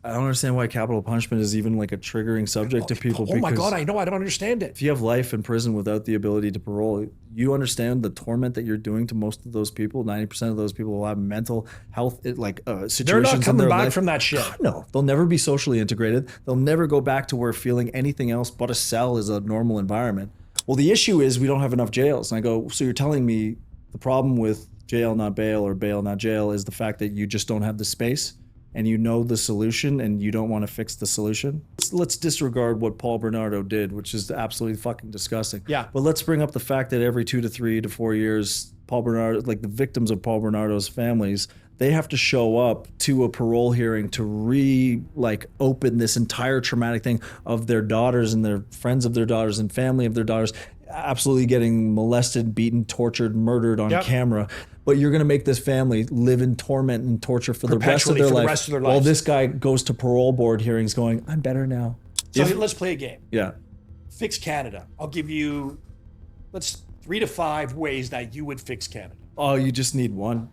I don't understand why capital punishment is even like a triggering subject to people. Oh my God, I know. I don't understand it. If you have life in prison without the ability to parole, you understand the torment that you're doing to most of those people. 90% of those people will have mental health situations. They're not coming in their back life. from that shit. God, no, they'll never be socially integrated. They'll never go back to where feeling anything else but a cell is a normal environment. Well, the issue is we don't have enough jails. And I go, so you're telling me the problem with jail not bail or bail not jail is the fact that you just don't have the space and you know the solution and you don't want to fix the solution? Let's disregard what Paul Bernardo did, which is absolutely fucking disgusting. Yeah. But let's bring up the fact that every 2 to 3 to 4 years, Paul Bernardo, like the victims of Paul Bernardo's families, they have to show up to a parole hearing to open this entire traumatic thing of their daughters and their friends of their daughters and family of their daughters absolutely getting molested, beaten, tortured, murdered on camera. But you're going to make this family live in torment and torture for the rest of their life. While this guy goes to parole board hearings going, I'm better now. So let's play a game. Yeah. Fix Canada. I'll give you, 3 to 5 ways that you would fix Canada. Oh, you just need one.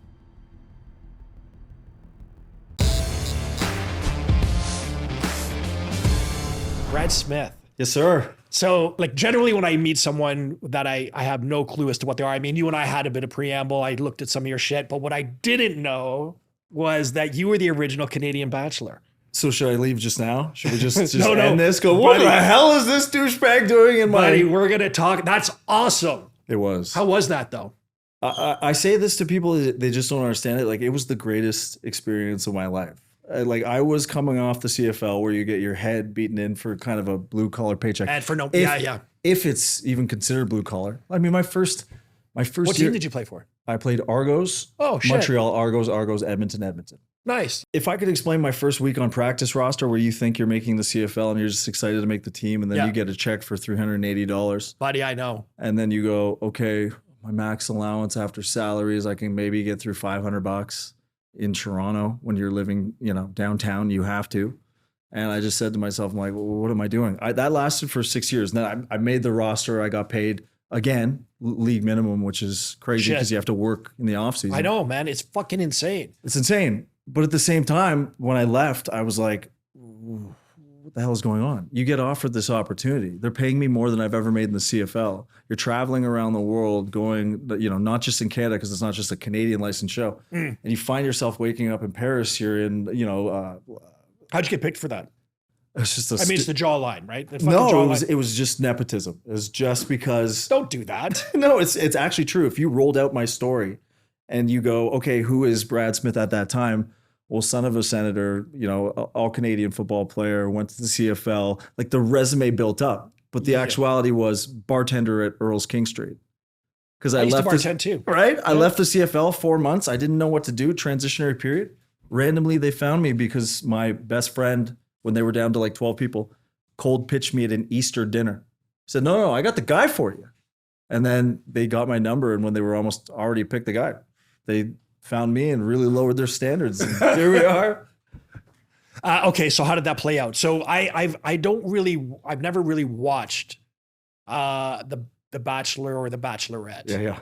Brad Smith. Yes, sir. So, generally when I meet someone that I have no clue as to what they are, I mean, you and I had a bit of preamble. I looked at some of your shit, but what I didn't know was that you were the original Canadian Bachelor. So should I leave just now? Should we just No. end this? Go, what the hell is this douchebag doing in my... Buddy, we're going to talk. That's awesome. It was. How was that, though? I say this to people, they just don't understand it. It was the greatest experience of my life. I was coming off the CFL where you get your head beaten in for kind of a blue collar paycheck. And for if it's even considered blue collar. I mean, my first What team did you play for? I played Argos. Oh, shit. Montreal, Argos, Edmonton. Nice. If I could explain my first week on practice roster where you think you're making the CFL and you're just excited to make the team and then you get a check for $380. Buddy, I know. And then you go, okay, my max allowance after salaries, I can maybe get through $500 in Toronto. When you're living, downtown, you have to. And I just said to myself, I'm like, well, what am I doing? That lasted for 6 years. And then I made the roster. I got paid, again, league minimum, which is crazy because you have to work in the offseason. I know, man. It's fucking insane. It's insane. But at the same time, when I left, I was like, what the hell is going on? You get offered this opportunity. They're paying me more than I've ever made in the CFL. You're traveling around the world going, not just in Canada, because it's not just a Canadian licensed show. And you find yourself waking up in Paris. You're in, how'd you get picked for that? It's just it's the jawline, right? It was just nepotism. It was just because. Don't do that. No, it's actually true. If you rolled out my story and you go, okay, who is Brad Smith at that time? Well, son of a senator, all Canadian football player, went to the CFL, the resume built up. But the actuality was bartender at Earl's King Street. Because I used left to bartend too. Right? Yeah. I left the CFL 4 months. I didn't know what to do, transitionary period. Randomly, they found me because my best friend, when they were down to 12 people, cold pitched me at an Easter dinner. Said, no, I got the guy for you. And then they got my number. And when they were almost already picked the guy, they found me and really lowered their standards. And here we are. Okay, so how did that play out? So I've never really watched the Bachelor or the Bachelorette. Yeah.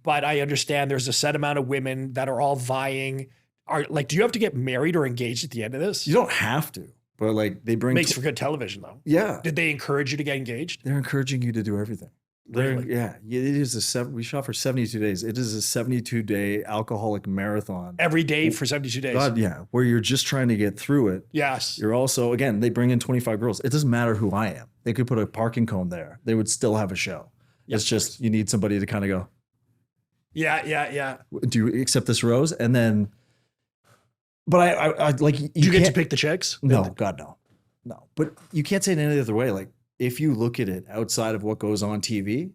But I understand there's a set amount of women that are all vying. Do you have to get married or engaged at the end of this? You don't have to, but they bring makes for good television though. Yeah. Did they encourage you to get engaged? They're encouraging you to do everything. Really? Yeah. It is we shot for 72 days. It is a 72-day alcoholic marathon. Every day for 72 days. God, yeah. Where you're just trying to get through it. Yes. You're also, again, they bring in 25 girls. It doesn't matter who I am. They could put a parking cone there. They would still have a show. It's just, you need somebody to kind of go. Yeah. Do you accept this rose? And then, but I do you get to pick the chicks? No, God, no. But you can't say it any other way. If you look at it outside of what goes on TV,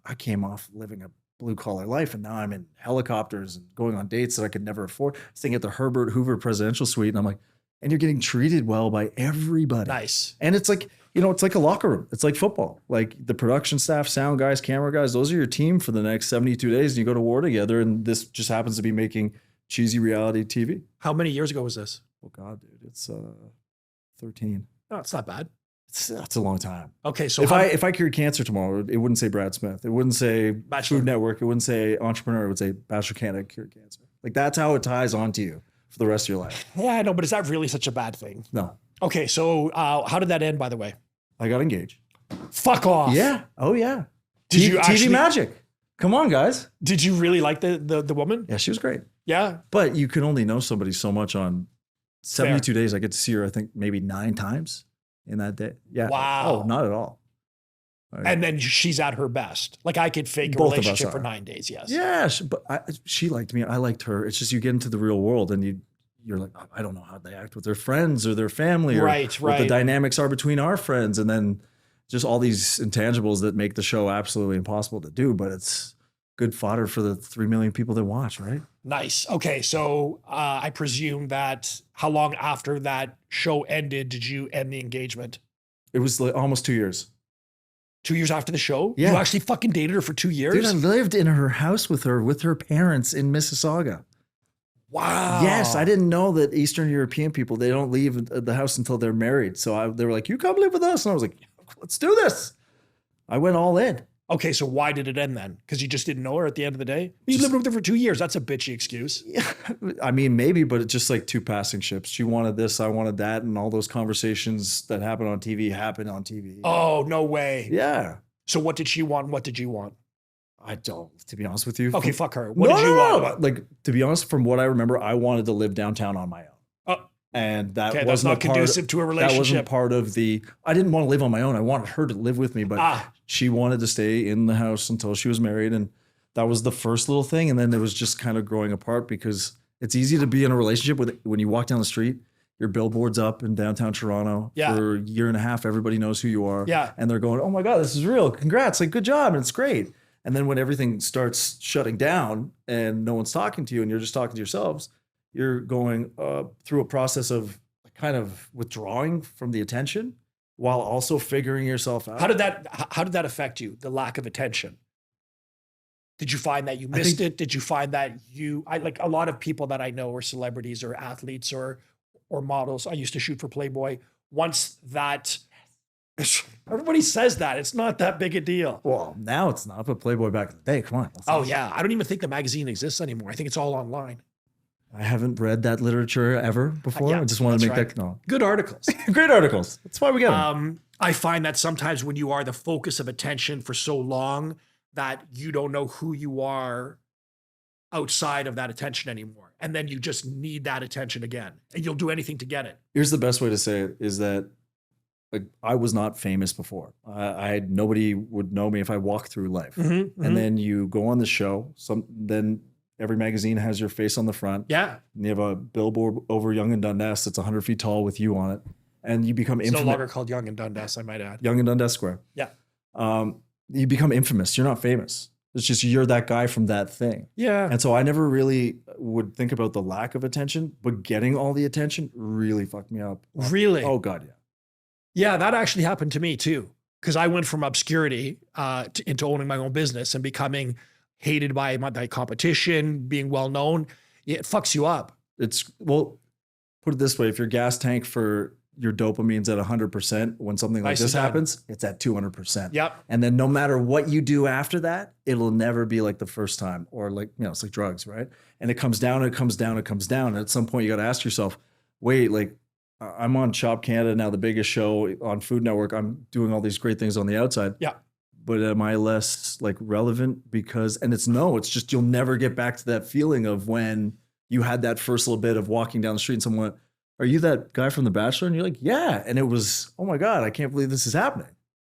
I came off living a blue collar life and now I'm in helicopters and going on dates that I could never afford. Staying at the Herbert Hoover presidential suite. And I'm like, and you're getting treated well by everybody. Nice. And it's it's like a locker room. It's like football. The production staff, sound guys, camera guys, those are your team for the next 72 days. And you go to war together. And this just happens to be making cheesy reality TV. How many years ago was this? Oh God, dude, it's 13. Oh, it's not bad. That's a long time. Okay, so if I cured cancer tomorrow, it wouldn't say Brad Smith. It wouldn't say Bachelor. Food Network. It wouldn't say Entrepreneur. It would say Bachelor Canada cured cancer. That's how it ties onto you. for the rest of your life. Yeah, I know, but is that really such a bad thing? No, Okay, so how did that end, by the way? I got engaged. Fuck off. Yeah. Oh yeah. Did you TV actually? magic. Come on, guys. Did you really like the woman? Yeah, she was great. Yeah. But you can only know somebody so much on 72 days. I get to see her, I think, maybe 9 times in that day. Yeah. Wow. Oh, not at all. And then she's at her best. Like I could fake a Both of us relationship for are. 9 days. Yes. Yeah, she liked me. I liked her. It's just you get into the real world and you're like, I don't know how they act with their friends or their family, or what the dynamics are between our friends, and then just all these intangibles that make the show absolutely impossible to do. But it's good fodder for the 3 million people that watch, right? Nice. Okay, so I presume that how long after that show ended did you end the engagement? It was like almost 2 years. 2 years after the show? Yeah. You actually fucking dated her for 2 years? Dude, I lived in her house with her parents in Mississauga. Wow. Yes, I didn't know that Eastern European people, they don't leave the house until they're married. So they were like, you come live with us. And I was like, let's do this. I went all in. Okay, so why did it end then? Because you just didn't know her at the end of the day? You lived with her for 2 years. That's a bitchy excuse. Yeah, I mean, maybe, but it's just like 2 passing ships. She wanted this, I wanted that. And all those conversations that happen on TV happen on TV. Oh, no way. Yeah. So what did she want? What did you want? I don't, to be honest with you. Okay, fuck her. What did you want? Like, to be honest, from what I remember, I wanted to live downtown on my own. And that Okay, wasn't that's not a part conducive to a That relationship. wasn't part of I didn't want to live on my own. I wanted her to live with me, but she wanted to stay in the house until she was married. And that was the first little thing. And then it was just kind of growing apart, because it's easy to be in a relationship with when you walk down the street, your billboard's up in downtown Toronto for a year and a half. Everybody knows who you are. Yeah. And they're going, oh my God, this is real. Congrats. Like, good job. And it's great. And then when everything starts shutting down and no one's talking to you and you're just talking to yourselves, you're going through a process of kind of withdrawing from the attention while also figuring yourself out. How did that affect you? The lack of attention? Did you find that you missed it? Did you find that like a lot of people that I know are celebrities or athletes or models. I used to shoot for Playboy. Once that, everybody says that. It's not that big a deal. Well, now it's not, but Playboy back in the day, come on. Oh yeah. I don't even think the magazine exists anymore. I think it's all online. I haven't read that literature ever before. Yeah, I just want to make right. that no. Good articles. Great articles. That's why we get them. I find that sometimes when you are the focus of attention for so long that you don't know who you are outside of that attention anymore. And then you just need that attention again. And you'll do anything to get it. Here's the best way to say it is that like I was not famous before. Nobody would know me if I walked through life. Mm-hmm, and then you go on the show. Then every magazine has your face on the front. Yeah. And you have a billboard over Yonge and Dundas that's 100 feet tall with you on it. And you become It's infamous. no longer called Yonge and Dundas, I might add. Yonge and Dundas Square. Yeah. You become infamous. You're not famous. It's just you're that guy from that thing. Yeah. And so I never really would think about the lack of attention, but getting all the attention really fucked me up. Really? Oh, God, yeah. Yeah, that actually happened to me too. Because I went from obscurity into owning my own business and becoming hated by my competition, being well known. It fucks you up. Well, put it this way. If your gas tank for your dopamine's at 100%, when something like this happens, it's at 200%. Yep. And then no matter what you do after that, it'll never be like the first time, or like, it's like drugs, right? And it comes down, it comes down, it comes down. And at some point you got to ask yourself, wait, like I'm on Shop Canada now, the biggest show on Food Network. I'm doing all these great things on the outside. Yeah. But am I less like relevant it's just, you'll never get back to that feeling of when you had that first little bit of walking down the street and someone went, are you that guy from The Bachelor? And you're like, yeah. And it was, oh my God, I can't believe this is happening.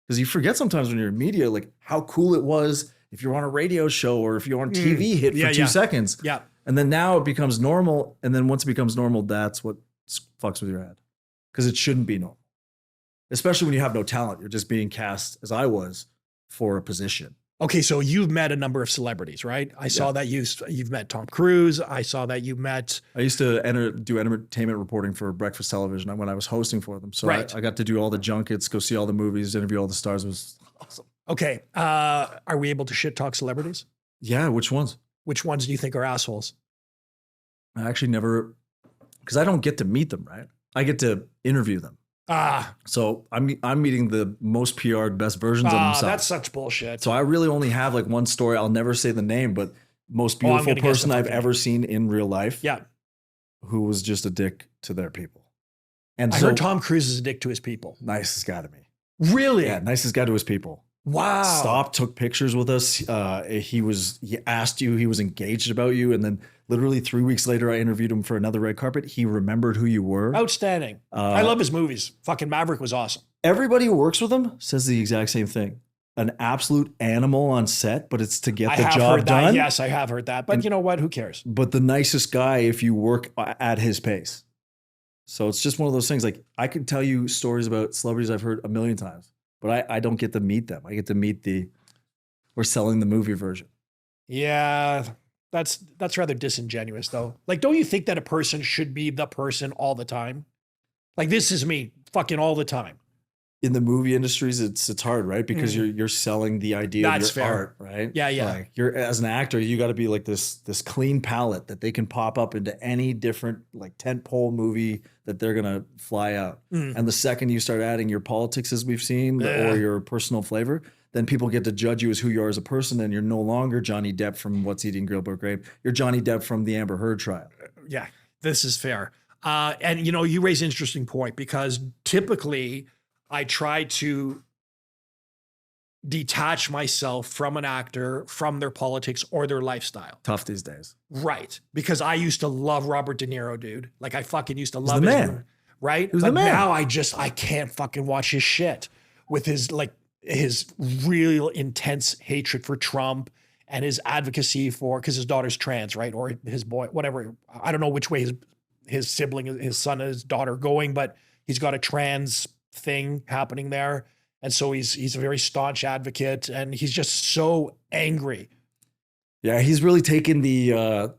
Because you forget sometimes when you're in media, like how cool it was if you're on a radio show or if you're on TV hit for 2 seconds. Yeah. And then now it becomes normal. And then once it becomes normal, that's what fucks with your head. Because it shouldn't be normal. Especially when you have no talent. You're just being cast, as I was, for a position. Okay, so you've met a number of celebrities, right? I saw that you've met Tom Cruise. I saw that you met... I used to do entertainment reporting for breakfast television when I was hosting for them. So Right. I got to do all the junkets, go see all the movies, interview all the stars. It was awesome. Okay, are we able to shit talk celebrities? Yeah, which ones? Which ones do you think are assholes? I actually never, because I don't get to meet them, right? I get to interview them. So I'm meeting the most PR'd, best versions of themselves. That's such bullshit. So I really only have like one story. I'll never say the name, but most beautiful person I've ever seen in real life. Yeah. who was just a dick to their people. And I heard Tom Cruise is a dick to his people. Nicest guy to me. Really? Yeah, nicest guy to his people. Wow. Stopped, took pictures with us. He asked you, he was engaged about you. And then literally 3 weeks later, I interviewed him for another red carpet. He remembered who you were. Outstanding. I love his movies. Fucking Maverick was awesome. Everybody who works with him says the exact same thing. An absolute animal on set, but it's to get the job done. Yes, I have heard that. But you know what? Who cares? But the nicest guy if you work at his pace. So it's just one of those things. Like, I could tell you stories about celebrities I've heard a million times, but I don't get to meet them. I get to meet we're selling the movie version. Yeah, that's rather disingenuous though. Like, don't you think that a person should be the person all the time? Like, this is me fucking all the time. In the movie industries, it's hard, right? Because you're selling the idea of your art, right? Yeah, yeah. Like, you're, as an actor, you got to be like this clean palette that they can pop up into any different like tentpole movie that they're gonna fly out. And the second you start adding your politics, as we've seen, or your personal flavor, then people get to judge you as who you are as a person, and you're no longer Johnny Depp from What's Eating Gilbert Grape. You're Johnny Depp from the Amber Heard trial. Yeah, this is fair. And you know, you raise an interesting point because typically I try to detach myself from an actor, from their politics or their lifestyle. Tough these days. Right. Because I used to love Robert De Niro, dude. Like, I fucking used to love the his man. movie, right? Who's But the man? now I can't fucking watch his shit with his real intense hatred for Trump and his advocacy for, because his daughter's trans, right? Or his boy, whatever. I don't know which way his sibling, his son and his daughter going, but he's got a trans thing happening there. And so he's a very staunch advocate and he's just so angry. Yeah, he's really taken the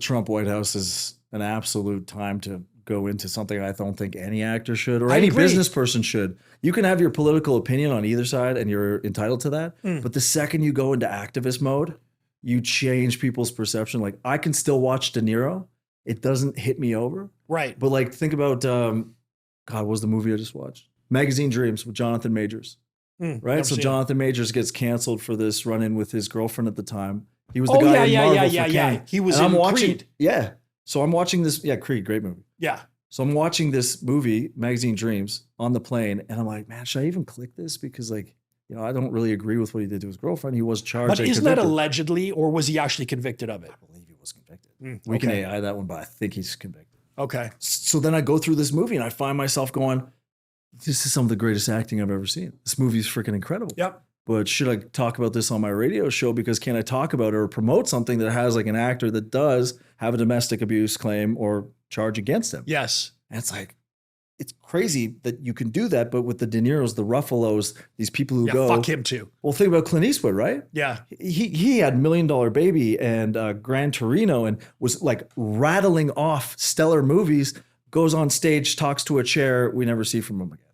Trump White House as an absolute time to go into something I don't think any actor should or any business person should. You can have your political opinion on either side and you're entitled to that. But the second you go into activist mode, you change people's perception. Like, I can still watch De Niro. It doesn't hit me over. Right. But like, think about, what was the movie I just watched? Magazine Dreams with Jonathan Majors. Right? So Jonathan Majors gets canceled for this run-in with his girlfriend at the time. He was the guy in Marvel for King. He was in Creed. Yeah. So I'm watching this. Yeah, Creed, great movie. Yeah. So I'm watching this movie, Magazine Dreams, on the plane, and I'm like, man, should I even click this? Because, like, you know, I don't really agree with what he did to his girlfriend. He was charged. But isn't that allegedly, or was he actually convicted of it? I believe he was convicted. We can AI that one, but I think he's convicted. Okay. So then I go through this movie and I find myself going, this is some of the greatest acting I've ever seen. This movie is freaking incredible. Yep. But should I talk about this on my radio show? Because can I talk about it or promote something that has like an actor that does have a domestic abuse claim or charge against him? Yes. And it's like, it's crazy that you can do that. But with the De Niros, the Ruffalos, these people who go. Fuck him too. Well, think about Clint Eastwood, right? Yeah. He had $1 Million Baby and Gran Torino and was like rattling off stellar movies, goes on stage, talks to a chair. We never see from him again.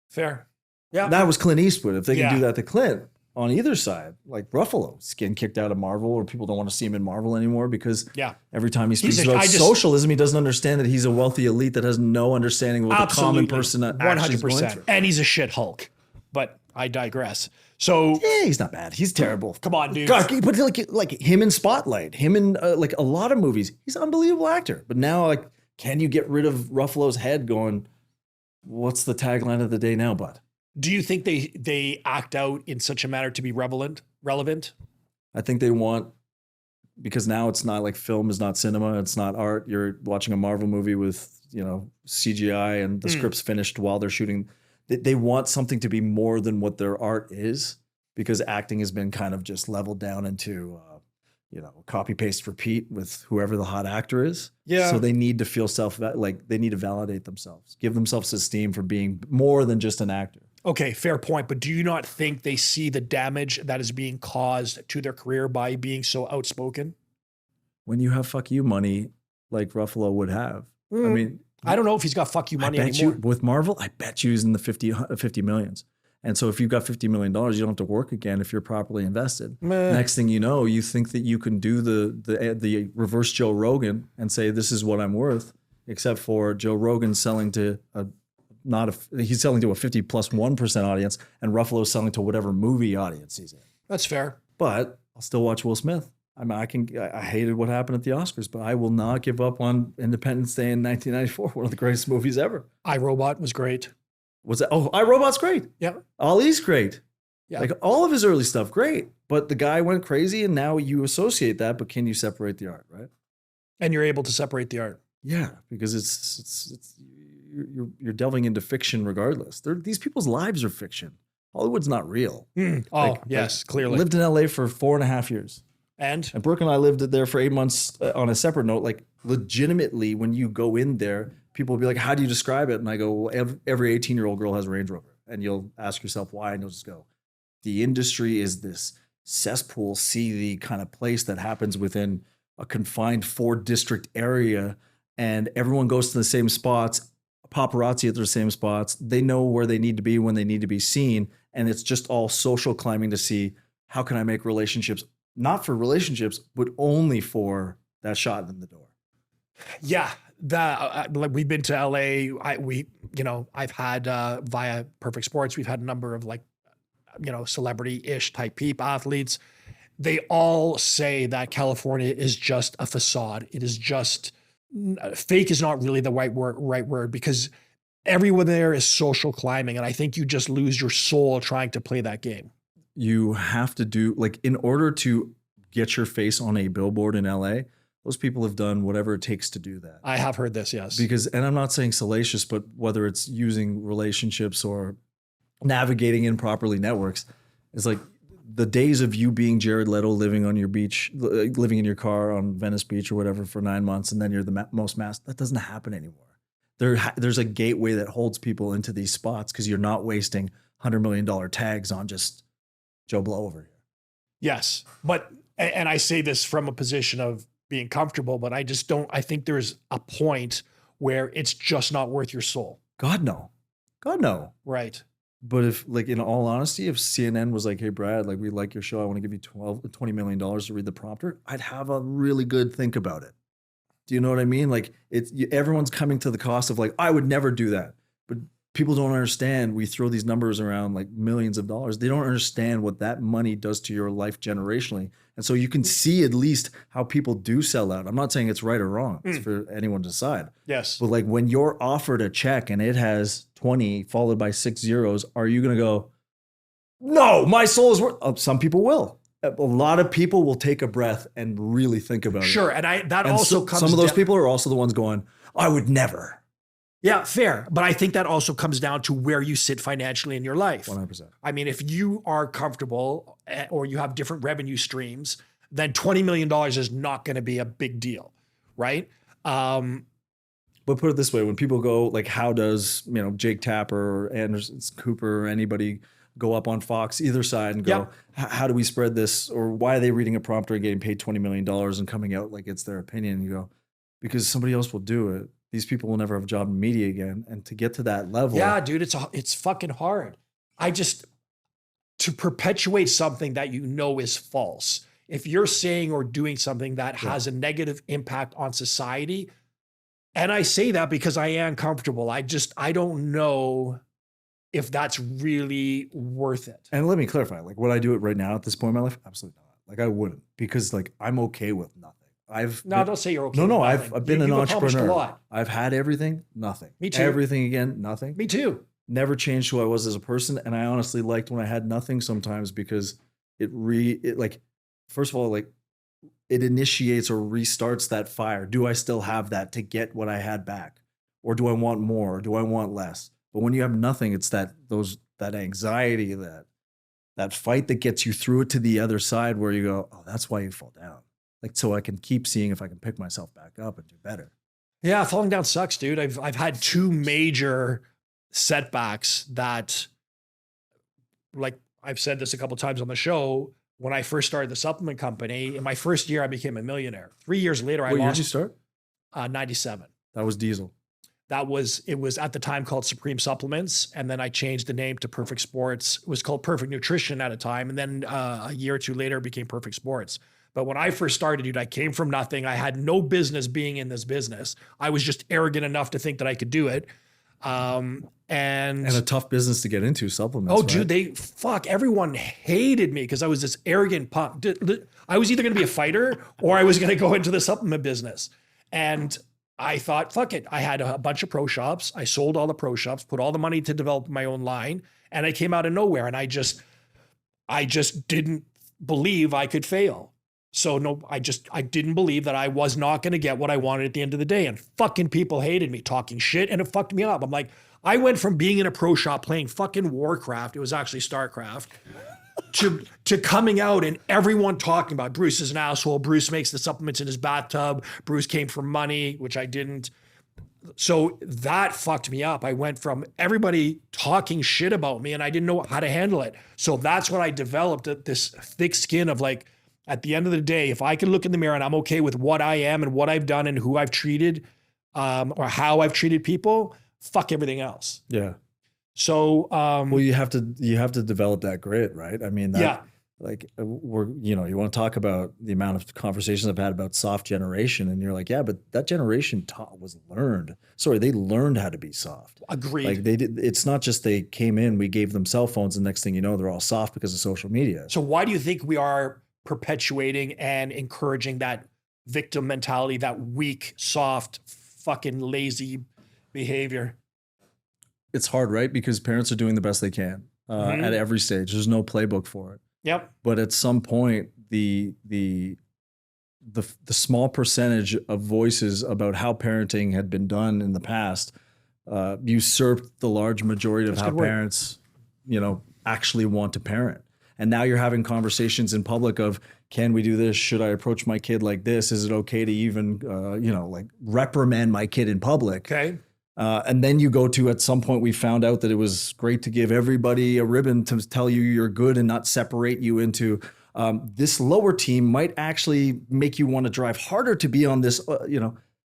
Fair. Yeah. That was Clint Eastwood. If they can do that to Clint on either side, like Ruffalo's getting kicked out of Marvel or people don't want to see him in Marvel anymore because every time he speaks about socialism, he doesn't understand that he's a wealthy elite that has no understanding of what the common person actually is going through. And he's a shit Hulk, but I digress. So yeah, he's not bad. He's terrible. Come on, dude. God, but like him in Spotlight, him in like a lot of movies, he's an unbelievable actor. But now, like, can you get rid of Ruffalo's head going, what's the tagline of the day now, bud? Do you think they act out in such a manner to be relevant? I think they want, because now it's not like film is not cinema, it's not art. You're watching a Marvel movie with, you know, CGI and the script's finished while they're shooting. They want something to be more than what their art is, because acting has been kind of just leveled down into, you know, copy, paste, repeat with whoever the hot actor is. Yeah. So they need to feel they need to validate themselves, give themselves esteem for being more than just an actor. Okay, fair point. But do you not think they see the damage that is being caused to their career by being so outspoken? When you have fuck you money like Ruffalo would have. I mean, I don't know if he's got fuck you money anymore. With Marvel, I bet you he's in the 50 millions. And so if you've got $50 million, you don't have to work again if you're properly invested. Next thing you know, you think that you can do the reverse Joe Rogan and say, this is what I'm worth, except for Joe Rogan selling to he's selling to a 50+1% audience, and Ruffalo's selling to whatever movie audience he's in. That's fair. But I'll still watch Will Smith. I mean, I hated what happened at the Oscars, but I will not give up on Independence Day in 1994, one of the greatest movies ever. iRobot was great. Was that? Oh, iRobot's great. Yeah. Ali's great. Yeah. Like all of his early stuff, great. But the guy went crazy, and now you associate that. But can you separate the art, right? And you're able to separate the art. Yeah, because you're delving into fiction regardless. These people's lives are fiction. Hollywood's not real. Oh, yes, clearly. Lived in LA for 4.5 years. And Brooke and I lived there for 8 months on a separate note. Like legitimately, when you go in there, people will be like, how do you describe it? And I go, well, every 18-year-old girl has a Range Rover. And you'll ask yourself why, and you'll just go, the industry is this cesspool, seedy kind of place that happens within a confined 4-district area. And everyone goes to the same spots, paparazzi at the same spots. They know where they need to be when they need to be seen. And it's just all social climbing to see how can I make relationships, not for relationships, but only for that shot in the door. Yeah, like we've been to LA. I've had via Perfect Sports, we've had a number of celebrity-ish type people, athletes. They all say that California is just a facade. It is just fake is not really the right word because everyone there is social climbing. And I think you just lose your soul trying to play that game. You have to do in order to get your face on a billboard in LA, those people have done whatever it takes to do that. I have heard this, yes. And I'm not saying salacious, but whether it's using relationships or navigating improperly networks, it's like the days of you being Jared Leto living on your beach, living in your car on Venice Beach or whatever for 9 months, and then you're the most masked. That doesn't happen anymore. There's a gateway that holds people into these spots because you're not wasting $100 million tags on just Joe Blow over here. Yes, and I say this from a position of being comfortable, but I think there's a point where it's just not worth your soul. God, no. Right. But if, in all honesty, if CNN was like, hey, Brad, we like your show, I want to give you $20 million to read the prompter, I'd have a really good think about it. Do you know what I mean? Everyone's coming to the cost of I would never do that. But people don't understand. We throw these numbers around millions of dollars. They don't understand what that money does to your life generationally. And so you can see at least how people do sell out. I'm not saying it's right or wrong. It's for anyone to decide. Yes. But when you're offered a check and it has 20 followed by 6 zeros, are you going to go, no, my soul is worth? Some people will. A lot of people will take a breath and really think about it. Sure. And some of those people are also the ones going, I would never. Yeah, fair. But I think that also comes down to where you sit financially in your life. 100%. I mean, if you are comfortable or you have different revenue streams, then $20 million is not going to be a big deal, right? But put it this way, when people go, how does, Jake Tapper or Anderson Cooper or anybody go up on Fox, either side, and go, how do we spread this? Or why are they reading a prompter and getting paid $20 million and coming out like it's their opinion? And you go, because somebody else will do it. These people will never have a job in media again. And to get to that level. Yeah, dude, it's fucking hard. To perpetuate something that is false. If you're saying or doing something that has a negative impact on society, and I say that because I am comfortable. I don't know if that's really worth it. And let me clarify, would I do it right now at this point in my life? Absolutely not. I wouldn't, because I'm okay with nothing. Don't say you're okay. No, I've been an entrepreneur. A lot. I've had everything, nothing. Me too. Everything again, nothing. Me too. Never changed who I was as a person, and I honestly liked when I had nothing sometimes because first of all, it initiates or restarts that fire. Do I still have that to get what I had back, or do I want more? Or do I want less? But when you have nothing, it's that anxiety, that fight that gets you through it to the other side, where you go, oh, that's why you fall down. So I can keep seeing if I can pick myself back up and do better. Yeah, falling down sucks, dude. I've had 2 major setbacks that, I've said this a couple of times on the show. When I first started the supplement company, in my first year, I became a millionaire. 3 years later, I lost. What year did you start? 97. That was Diesel. It was at the time called Supreme Supplements. And then I changed the name to Perfect Sports. It was called Perfect Nutrition at a time. And then a year or 2 later, it became Perfect Sports. But when I first started, dude, I came from nothing. I had no business being in this business. I was just arrogant enough to think that I could do it. And a tough business to get into, supplements. oh, dude, everyone hated me because I was this arrogant punk. I was either going to be a fighter or I was going to go into the supplement business. And I thought, fuck it. I had a bunch of pro shops. I sold all the pro shops, put all the money to develop my own line. And I came out of nowhere. And I just didn't believe I could fail. So no, I didn't believe that I was not going to get what I wanted at the end of the day. And fucking people hated me talking shit, and it fucked me up. I'm like, I went from being in a pro shop playing fucking Warcraft, it was actually StarCraft, to coming out and everyone talking about Bruce is an asshole. Bruce makes the supplements in his bathtub. Bruce came for money, which I didn't. So that fucked me up. I went from everybody talking shit about me and I didn't know how to handle it. So that's when I developed this thick skin of like, at the end of the day, if I can look in the mirror and I'm okay with what I am and what I've done and who I've treated, or how I've treated people, fuck everything else. Yeah. So, well, you have to develop that grit, right? I mean, yeah. Like you want to talk about the amount of conversations I've had about soft generation, and you're like, yeah, but that generation they learned how to be soft. Agreed. Like it's not just they came in, we gave them cell phones, and next thing you know, they're all soft because of social media. So why do you think we are perpetuating and encouraging that victim mentality, that weak, soft, fucking lazy behavior? It's hard, right? Because parents are doing the best they can at every stage. There's no playbook for it. Yep. But at some point, the small percentage of voices about how parenting had been done in the past usurped the large majority of how parents, actually want to parent. And now you're having conversations in public of, can we do this? Should I approach my kid like this? Is it okay to even, reprimand my kid in public? Okay. And then you go to, at some point, we found out that it was great to give everybody a ribbon to tell you you're good and not separate you into this lower team might actually make you want to drive harder to be on this,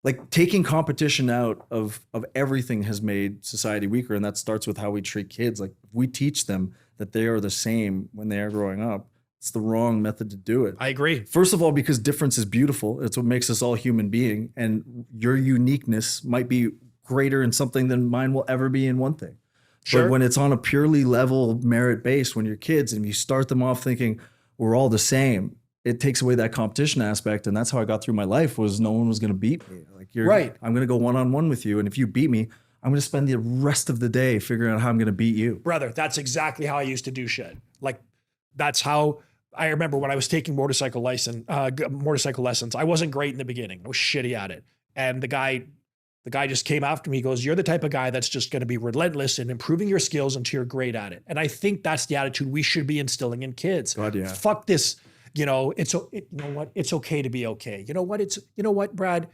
like taking competition out of everything has made society weaker. And that starts with how we treat kids. Like if we teach them that they are the same when they are growing up, it's the wrong method to do it. I agree. First of all, because difference is beautiful. It's what makes us all human being. And your uniqueness might be greater in something than mine will ever be in one thing. Sure. But when it's on a purely level merit based, when you're kids and you start them off thinking we're all the same, it takes away that competition aspect. And that's how I got through my life, was no one was going to beat me. Like you're right. I'm going to go one-on-one with you. And if you beat me, I'm going to spend the rest of the day figuring out how I'm going to beat you. Brother, that's exactly how I used to do shit. Like that's how I remember when I was taking motorcycle lessons. I wasn't great in the beginning. I was shitty at it. And the guy just came after me. He goes, you're the type of guy that's just going to be relentless in improving your skills until you're great at it. And I think that's the attitude we should be instilling in kids. God, yeah. Fuck this. You know what? It's okay to be okay. You know what, Brad?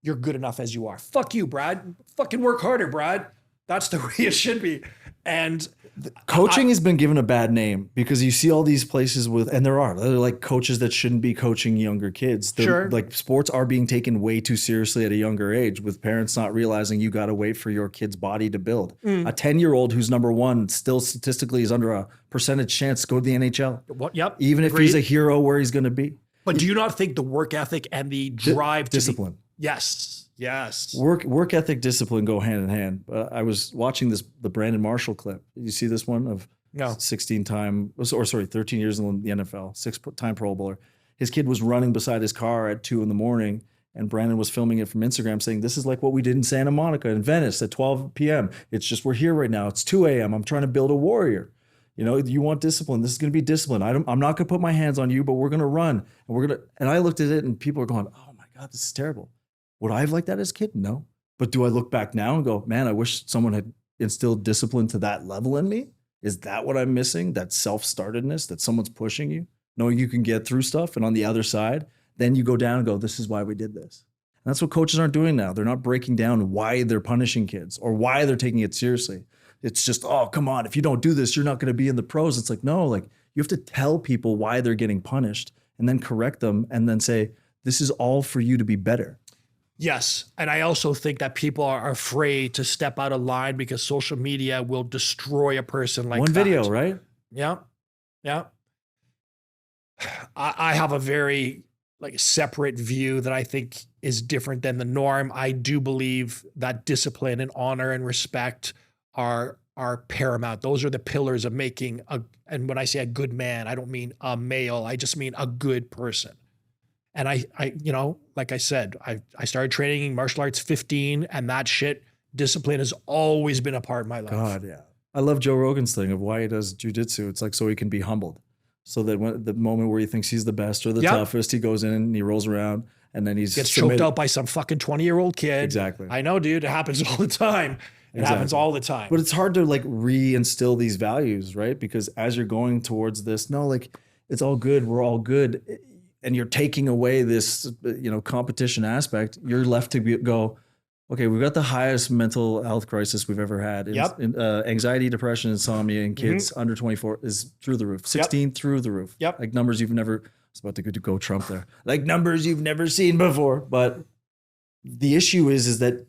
You're good enough as you are. Fuck you, Brad. Fucking work harder, Brad. That's the way it should be. And coaching has been given a bad name because you see all these places they're like coaches that shouldn't be coaching younger kids. Sure. Like sports are being taken way too seriously at a younger age, with parents not realizing you got to wait for your kid's body to build. A 10-year-old who's number one still statistically is under a percentage chance to go to the NHL. Yep. Even if he's a hero where he's going to be. But do you not think the work ethic and the drive to discipline? Yes. Work ethic, discipline go hand in hand. I was watching the Brandon Marshall clip. You see this one of 13 years in the NFL, 6-time Pro Bowler. His kid was running beside his car at 2 a.m. and Brandon was filming it from Instagram saying, this is like what we did in Santa Monica and Venice at 12 p.m. It's just, we're here right now. It's 2 a.m. I'm trying to build a warrior. You want discipline. This is going to be discipline. I'm not going to put my hands on you, but we're going to run. And I looked at it and people are going, oh my God, this is terrible. Would I have liked that as a kid? No. But do I look back now and go, man, I wish someone had instilled discipline to that level in me? Is that what I'm missing? That self-startedness, that someone's pushing you, knowing you can get through stuff. And on the other side, then you go down and go, this is why we did this. And that's what coaches aren't doing now. They're not breaking down why they're punishing kids or why they're taking it seriously. It's just, oh, come on. If you don't do this, you're not going to be in the pros. It's like, no, like you have to tell people why they're getting punished and then correct them and then say, this is all for you to be better. Yes. And I also think that people are afraid to step out of line because social media will destroy a person like one that. video, right? Yeah. Yeah. I have a very separate view that I think is different than the norm. I do believe that discipline and honor and respect are paramount. Those are the pillars of making and when I say a good man, I don't mean a male. I just mean a good person. And I like I said, I started training martial arts 15, and that shit, discipline has always been a part of my life. God, yeah. I love Joe Rogan's thing of why he does jujitsu. It's like so he can be humbled. So that when the moment where he thinks he's the best or the toughest, he goes in and he rolls around and then gets choked out by some fucking 20-year-old kid. Exactly. I know, dude. It happens all the time. It happens all the time. But it's hard to like reinstill these values, right? Because as you're going towards this, no, like it's all good. We're all good. And you're taking away this, competition aspect. You're left to go, okay, we've got the highest mental health crisis we've ever had. Anxiety, depression, insomnia in kids under 24 is through the roof. 16 through the roof. Yep. Like numbers you've never, I was about to go Trump there. Like numbers you've never seen before. But the issue is that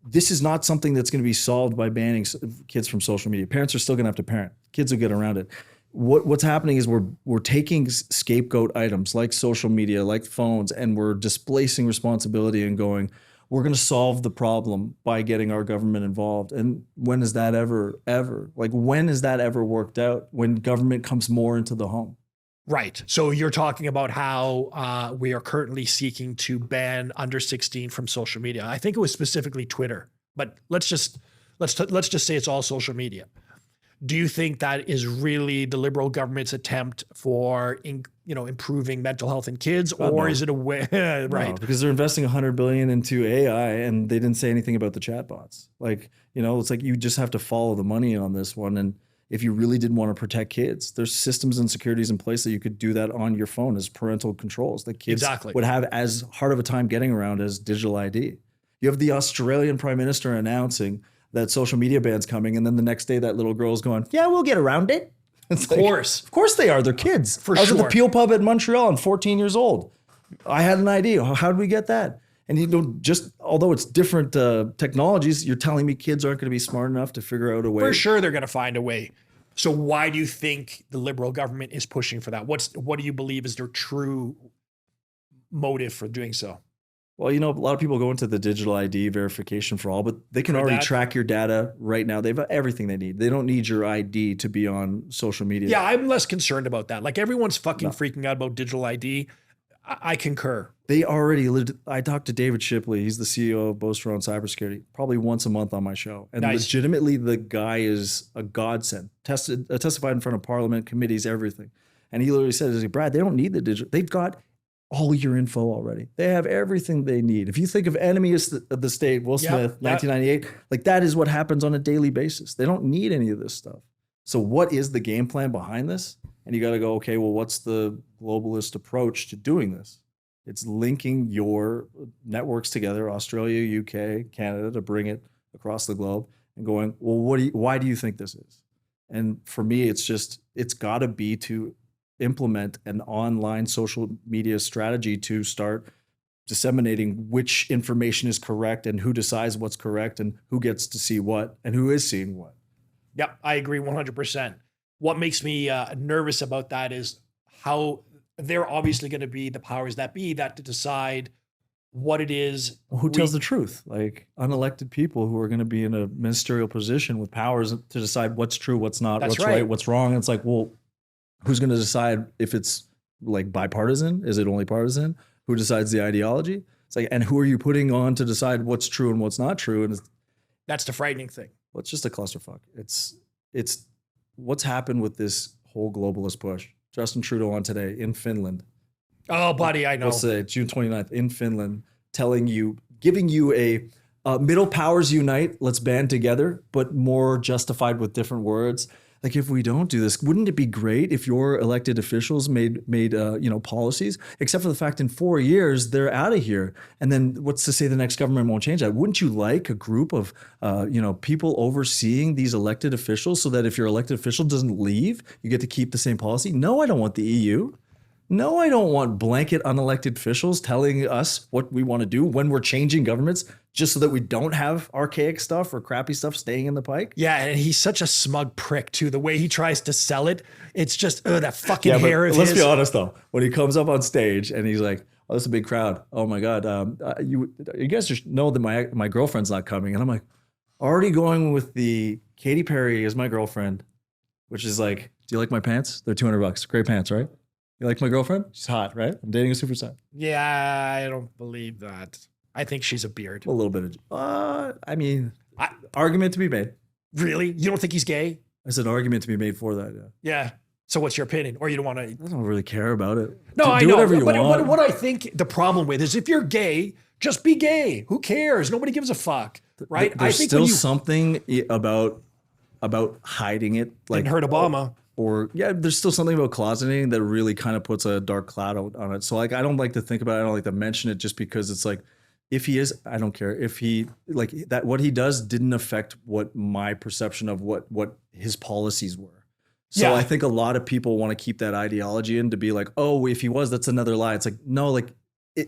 this is not something that's going to be solved by banning kids from social media. Parents are still going to have to parent. Kids will get around it. What's happening is we're taking scapegoat items like social media, like phones, and we're displacing responsibility and going, we're going to solve the problem by getting our government involved. And when is that ever, like when has that ever worked out when government comes more into the home? Right. So you're talking about how we are currently seeking to ban under 16 from social media. I think it was specifically Twitter, but let's just say it's all social media. Do you think that is really the Liberal government's attempt for, improving mental health in kids, or is it a way? Right? No, because they're investing $100 billion into AI, and they didn't say anything about the chatbots. Like, it's like you just have to follow the money on this one. And if you really did want to protect kids, there's systems and securities in place that you could do that on your phone as parental controls that kids would have as hard of a time getting around as digital ID. You have the Australian Prime Minister announcing that social media ban's coming, and then the next day that little girl's going, yeah, we'll get around it. It's of course they are. They're kids. I was at the Peel Pub at Montreal. I'm 14 years old. I had an idea. How did we get that? And although it's different technologies, you're telling me kids aren't going to be smart enough to figure out a way. For sure, they're going to find a way. So why do you think the Liberal government is pushing for that? What do you believe is their true motive for doing so? Well, a lot of people go into the digital ID verification for all, but they can already track your data right now. They've got everything they need. They don't need your ID to be on social media. Yeah, I'm less concerned about that. Like everyone's fucking freaking out about digital ID. I concur. They already lived. I talked to David Shipley. He's the CEO of Boaster on Cybersecurity, probably once a month on my show. And legitimately, the guy is a godsend. Testified in front of Parliament, committees, everything. And he literally said, Brad, they don't need the digital. They've got all your info already. They have everything they need. If you think of Enemy of the State, Will Smith, 1998, like that is what happens on a daily basis. They don't need any of this stuff. So what is the game plan behind this? And you got to go, okay, well, what's the globalist approach to doing this? It's linking your networks together, Australia, UK, Canada, to bring it across the globe and going, well, why do you think this is? And for me, it's got to be to implement an online social media strategy to start disseminating which information is correct and who decides what's correct and who gets to see what and who is seeing what. Yep, I agree 100%. What makes me nervous about that is how they're obviously going to be the powers that be that to decide what it is. Well, who tells the truth? Like unelected people who are going to be in a ministerial position with powers to decide what's true, what's not, what's right, what's wrong. It's like, well, who's going to decide if it's like bipartisan? Is it only partisan? Who decides the ideology? It's like, and who are you putting on to decide what's true and what's not true? And that's the frightening thing. Well, it's just a clusterfuck. It's what's happened with this whole globalist push. Justin Trudeau on today in Finland. Oh, buddy, I know. Let's say June 29th in Finland, giving you a middle powers unite, let's band together, but more justified with different words. Like, if we don't do this, wouldn't it be great if your elected officials made policies? Except for the fact in 4 years they're out of here, and then what's to say the next government won't change that? Wouldn't you like a group of people overseeing these elected officials so that if your elected official doesn't leave, you get to keep the same policy? No, I don't want the EU. No, I don't want blanket unelected officials telling us what we want to do when we're changing governments just so that we don't have archaic stuff or crappy stuff staying in the pike. Yeah, and he's such a smug prick too. The way he tries to sell it, it's just that fucking hair of his. Let's be honest though. When he comes up on stage and he's like, oh, this is a big crowd. Oh my God. You guys just know that my girlfriend's not coming. And I'm like, already going with the Katy Perry is my girlfriend, which is like, do you like my pants? They're $200. Great pants, right? You like my girlfriend? She's hot, right? I'm dating a superstar. Yeah, I don't believe that. I think she's a beard. A little bit of, argument to be made. Really? You don't think he's gay? I said argument to be made for that. Yeah. Yeah. So what's your opinion? Or you don't want to? I don't really care about it. No, I do know. whatever you But want. what I think the problem with is if you're gay, just be gay. Who cares? Nobody gives a fuck, right? There's I think still something about hiding it. Like didn't hurt Obama. Or yeah, there's still something about closeting that really kind of puts a dark cloud on it. So like, I don't like to think about it. I don't like to mention it just because it's like, if he is, I don't care. If he like that, what he does didn't affect what my perception of what his policies were. So Yeah. I think a lot of people want to keep that ideology in to be like, oh, if he was, that's another lie. It's like, no, like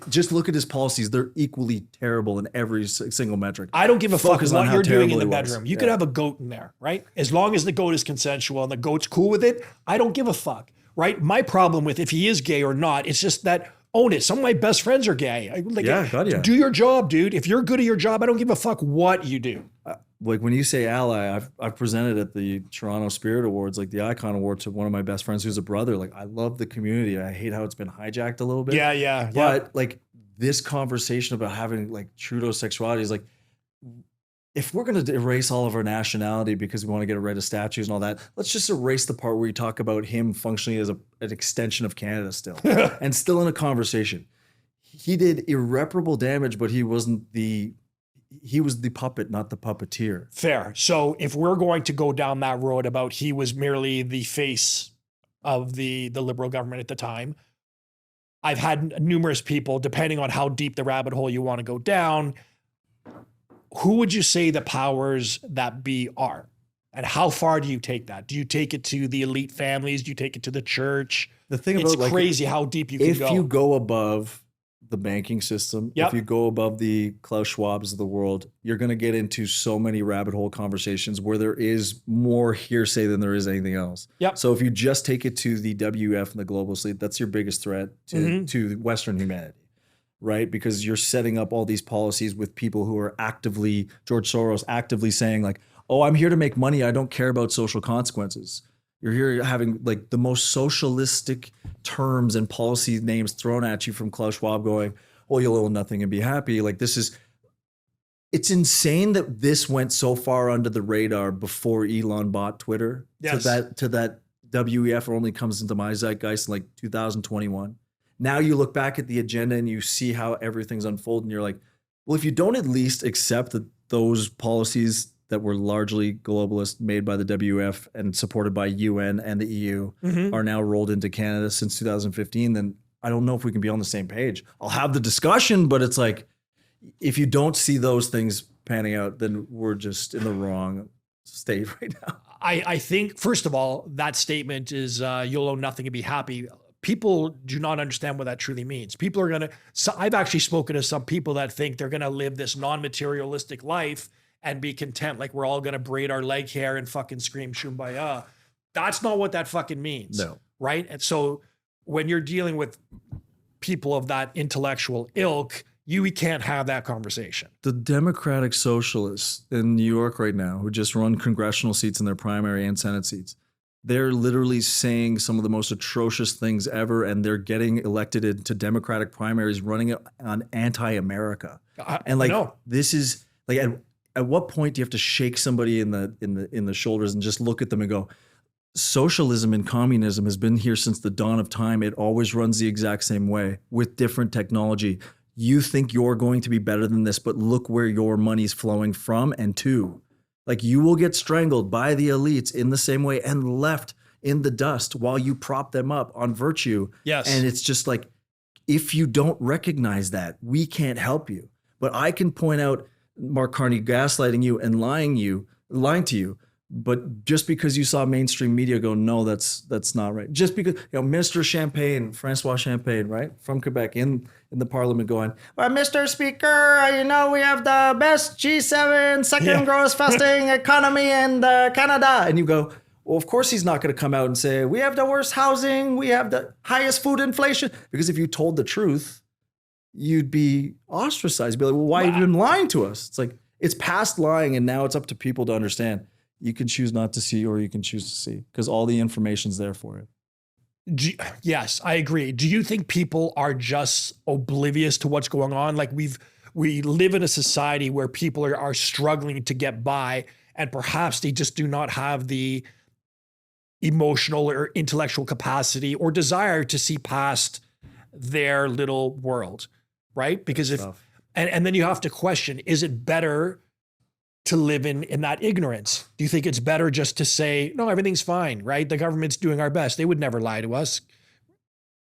just look at his policies. They're equally terrible in every single metric. I don't give a fuck Focus on what how you're doing in terrible the he was. bedroom. You could have a goat in there, right? As long as the goat is consensual and the goat's cool with it, I don't give a fuck, right? My problem with if he is gay or not, it's just that own it. Some of my best friends are gay. Like, Yeah, God, yeah. Do your job, dude. If you're good at your job, I don't give a fuck what you do. Like when you say ally, I've presented at the Toronto Spirit Awards, like the Icon Award, to one of my best friends who's a brother. Like I love the community. I hate how it's been hijacked a little bit. Yeah. But like this conversation about having like Trudeau sexuality is like, if we're going to erase all of our nationality because we want to get rid of statues and all that, let's just erase the part where we talk about him functioning as an extension of Canada still and still in a conversation. He did irreparable damage, but he was the puppet, not the puppeteer. Fair. So if we're going to go down that road about he was merely the face of the Liberal government at the time, I've had numerous people, depending on how deep the rabbit hole you want to go down, who would you say the powers that be are? And how far do you take that? Do you take it to the elite families? Do you take it to the church? The thing It's about crazy how deep you can go. If you go above the banking system, Yep. if you go above the Klaus Schwabs of the world, you're going to get into so many rabbit hole conversations where there is more hearsay than there is anything else. Yep. So if you just take it to the WF and the global elite, that's your biggest threat to Western humanity, right? Because you're setting up all these policies with people who are actively, George Soros actively saying like, oh, I'm here to make money. I don't care about social consequences. You're here having like the most socialistic terms and policy names thrown at you from Klaus Schwab going, well, you'll own nothing and be happy. Like it's insane that this went so far under the radar before Elon bought Twitter. Yes. To that WEF only comes into my zeitgeist in like 2021. Now you look back at the agenda and you see how everything's unfolding. And you're like, well, if you don't at least accept that those policies that were largely globalist made by the WF and supported by UN and the EU are now rolled into Canada since 2015, then I don't know if we can be on the same page. I'll have the discussion, but it's like, if you don't see those things panning out, then we're just in the wrong state right now. I think, first of all, that statement is you'll own nothing and be happy. People do not understand what that truly means. People are going to, so I've actually spoken to some people that think they're going to live this non-materialistic life and be content. Like we're all going to braid our leg hair and fucking scream Shumbaya. That's not what that fucking means. No. Right. And so when you're dealing with people of that intellectual ilk, we can't have that conversation. The Democratic Socialists in New York right now, who just run congressional seats in their primary and Senate seats, they're literally saying some of the most atrocious things ever, and they're getting elected into Democratic primaries running on anti-America. And like, this is like, at what point do you have to shake somebody in the shoulders and just look at them and go, socialism and communism has been here since the dawn of time. It always runs the exact same way with different technology. You think you're going to be better than this, but look where your money's flowing from and to. Like you will get strangled by the elites in the same way and left in the dust while you prop them up on virtue. Yes. And it's just like, if you don't recognize that, we can't help you. But I can point out Mark Carney gaslighting you and lying to you. But just because you saw mainstream media go, no, that's not right. Just because, Mr. Champagne, Francois Champagne, right, from Quebec in the parliament going, well, Mr. Speaker, we have the best G7 second gross fasting economy in Canada. And you go, well, of course he's not going to come out and say, we have the worst housing, we have the highest food inflation. Because if you told the truth, you'd be ostracized. You'd be like, well, why have you been lying to us? It's like, it's past lying, and now it's up to people to understand. You can choose not to see, or you can choose to see, because all the information's there for you. Yes, I agree. Do you think people are just oblivious to what's going on? Like we live in a society where people are struggling to get by, and perhaps they just do not have the emotional or intellectual capacity or desire to see past their little world, right? Because and then you have to question, is it better to live in that ignorance? Do you think it's better just to say, no, everything's fine, right? The government's doing our best. They would never lie to us.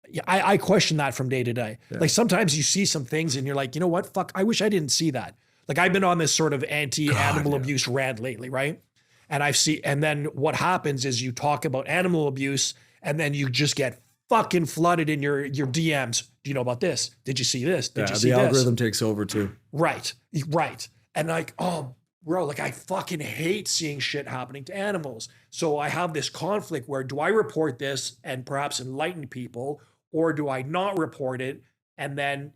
Yeah, I question that from day to day. Yeah. Like sometimes you see some things and you're like, you know what? Fuck, I wish I didn't see that. Like I've been on this sort of anti-animal abuse rant lately, right? And then what happens is you talk about animal abuse and then you just get fucking flooded in your DMs. Do you know about this? Did you see this? Did you see this? The algorithm takes over too. Right. And like, oh, bro, like I fucking hate seeing shit happening to animals. So I have this conflict where do I report this and perhaps enlighten people, or do I not report it and then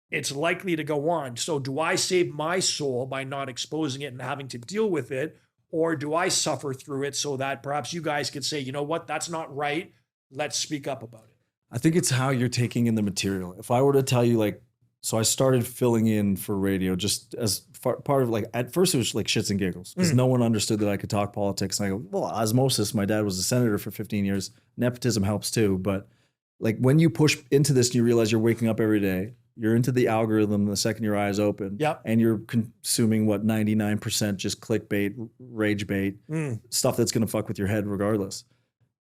it's likely to go on? So do I save my soul by not exposing it and having to deal with it, or do I suffer through it so that perhaps you guys could say, you know what, that's not right. Let's speak up about it. I think it's how you're taking in the material. If I were to tell you, like, so I started filling in for radio just as part of, like, at first it was like shits and giggles because no one understood that I could talk politics. And I go, well, osmosis, my dad was a senator for 15 years. Nepotism helps too. But like when you push into this and you realize you're waking up every day, you're into the algorithm the second your eyes open, and you're consuming 99% just clickbait, rage bait, stuff that's going to fuck with your head regardless.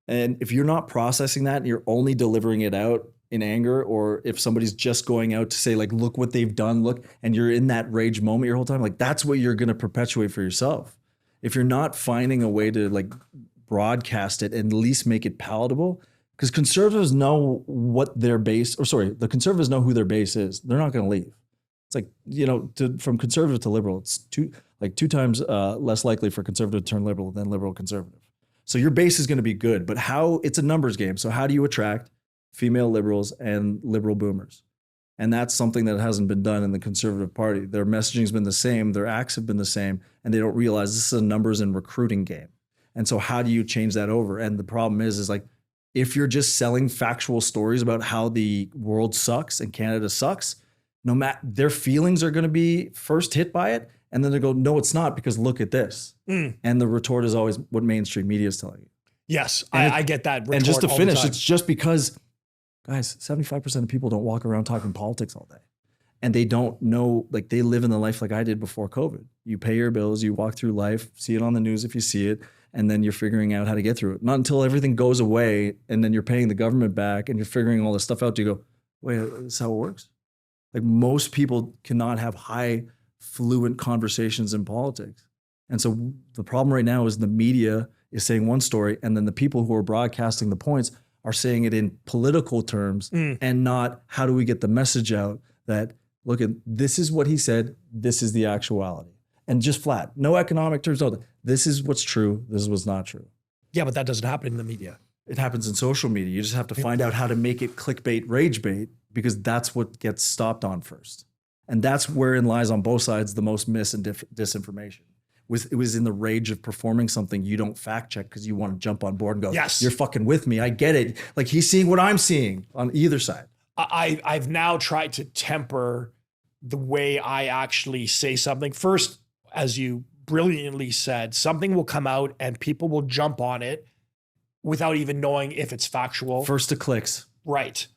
And if you're not processing that and you're only delivering it out in anger, or if somebody's just going out to say like, look what they've done, look, and you're in that rage moment your whole time, like that's what you're going to perpetuate for yourself. If you're not finding a way to like broadcast it and at least make it palatable, because conservatives know what their base, the conservatives know who their base is. They're not going to leave. It's like, you know, from conservative to liberal, it's two times less likely for conservative to turn liberal than liberal conservative. So your base is going to be good, but it's a numbers game. So how do you attract female liberals and liberal boomers? And that's something that hasn't been done in the Conservative Party. Their messaging's been the same, their acts have been the same, and they don't realize this is a numbers and recruiting game. And so how do you change that over? And the problem is like, if you're just selling factual stories about how the world sucks and Canada sucks, no matter, their feelings are going to be first hit by it. And then they go, no, it's not, because look at this. And the retort is always what mainstream media is telling you. Yes, I get that retort. And just to finish, it's just because, guys, 75% of people don't walk around talking politics all day. And they don't know, like they live in the life like I did before COVID. You pay your bills, you walk through life, see it on the news if you see it, and then you're figuring out how to get through it. Not until everything goes away and then you're paying the government back and you're figuring all this stuff out, do you go, wait, this is how it works? Like most people cannot have high fluent conversations in politics. And so the problem right now is the media is saying one story, and then the people who are broadcasting the points are saying it in political terms and not how do we get the message out that, look, at this is what he said, this is the actuality. And just flat, no economic terms. No, this is what's true, this is what's not true. Yeah, but that doesn't happen in the media. It happens in social media. You just have to find out how to make it clickbait, rage bait, because that's what gets stopped on first. And that's wherein lies on both sides the most mis and disinformation. It was in the rage of performing something you don't fact check because you want to jump on board and go, yes, you're fucking with me. I get it. Like he's seeing what I'm seeing on either side. I've now tried to temper the way I actually say something. First, as you brilliantly said, something will come out and people will jump on it without even knowing if it's factual. First to clicks. Right.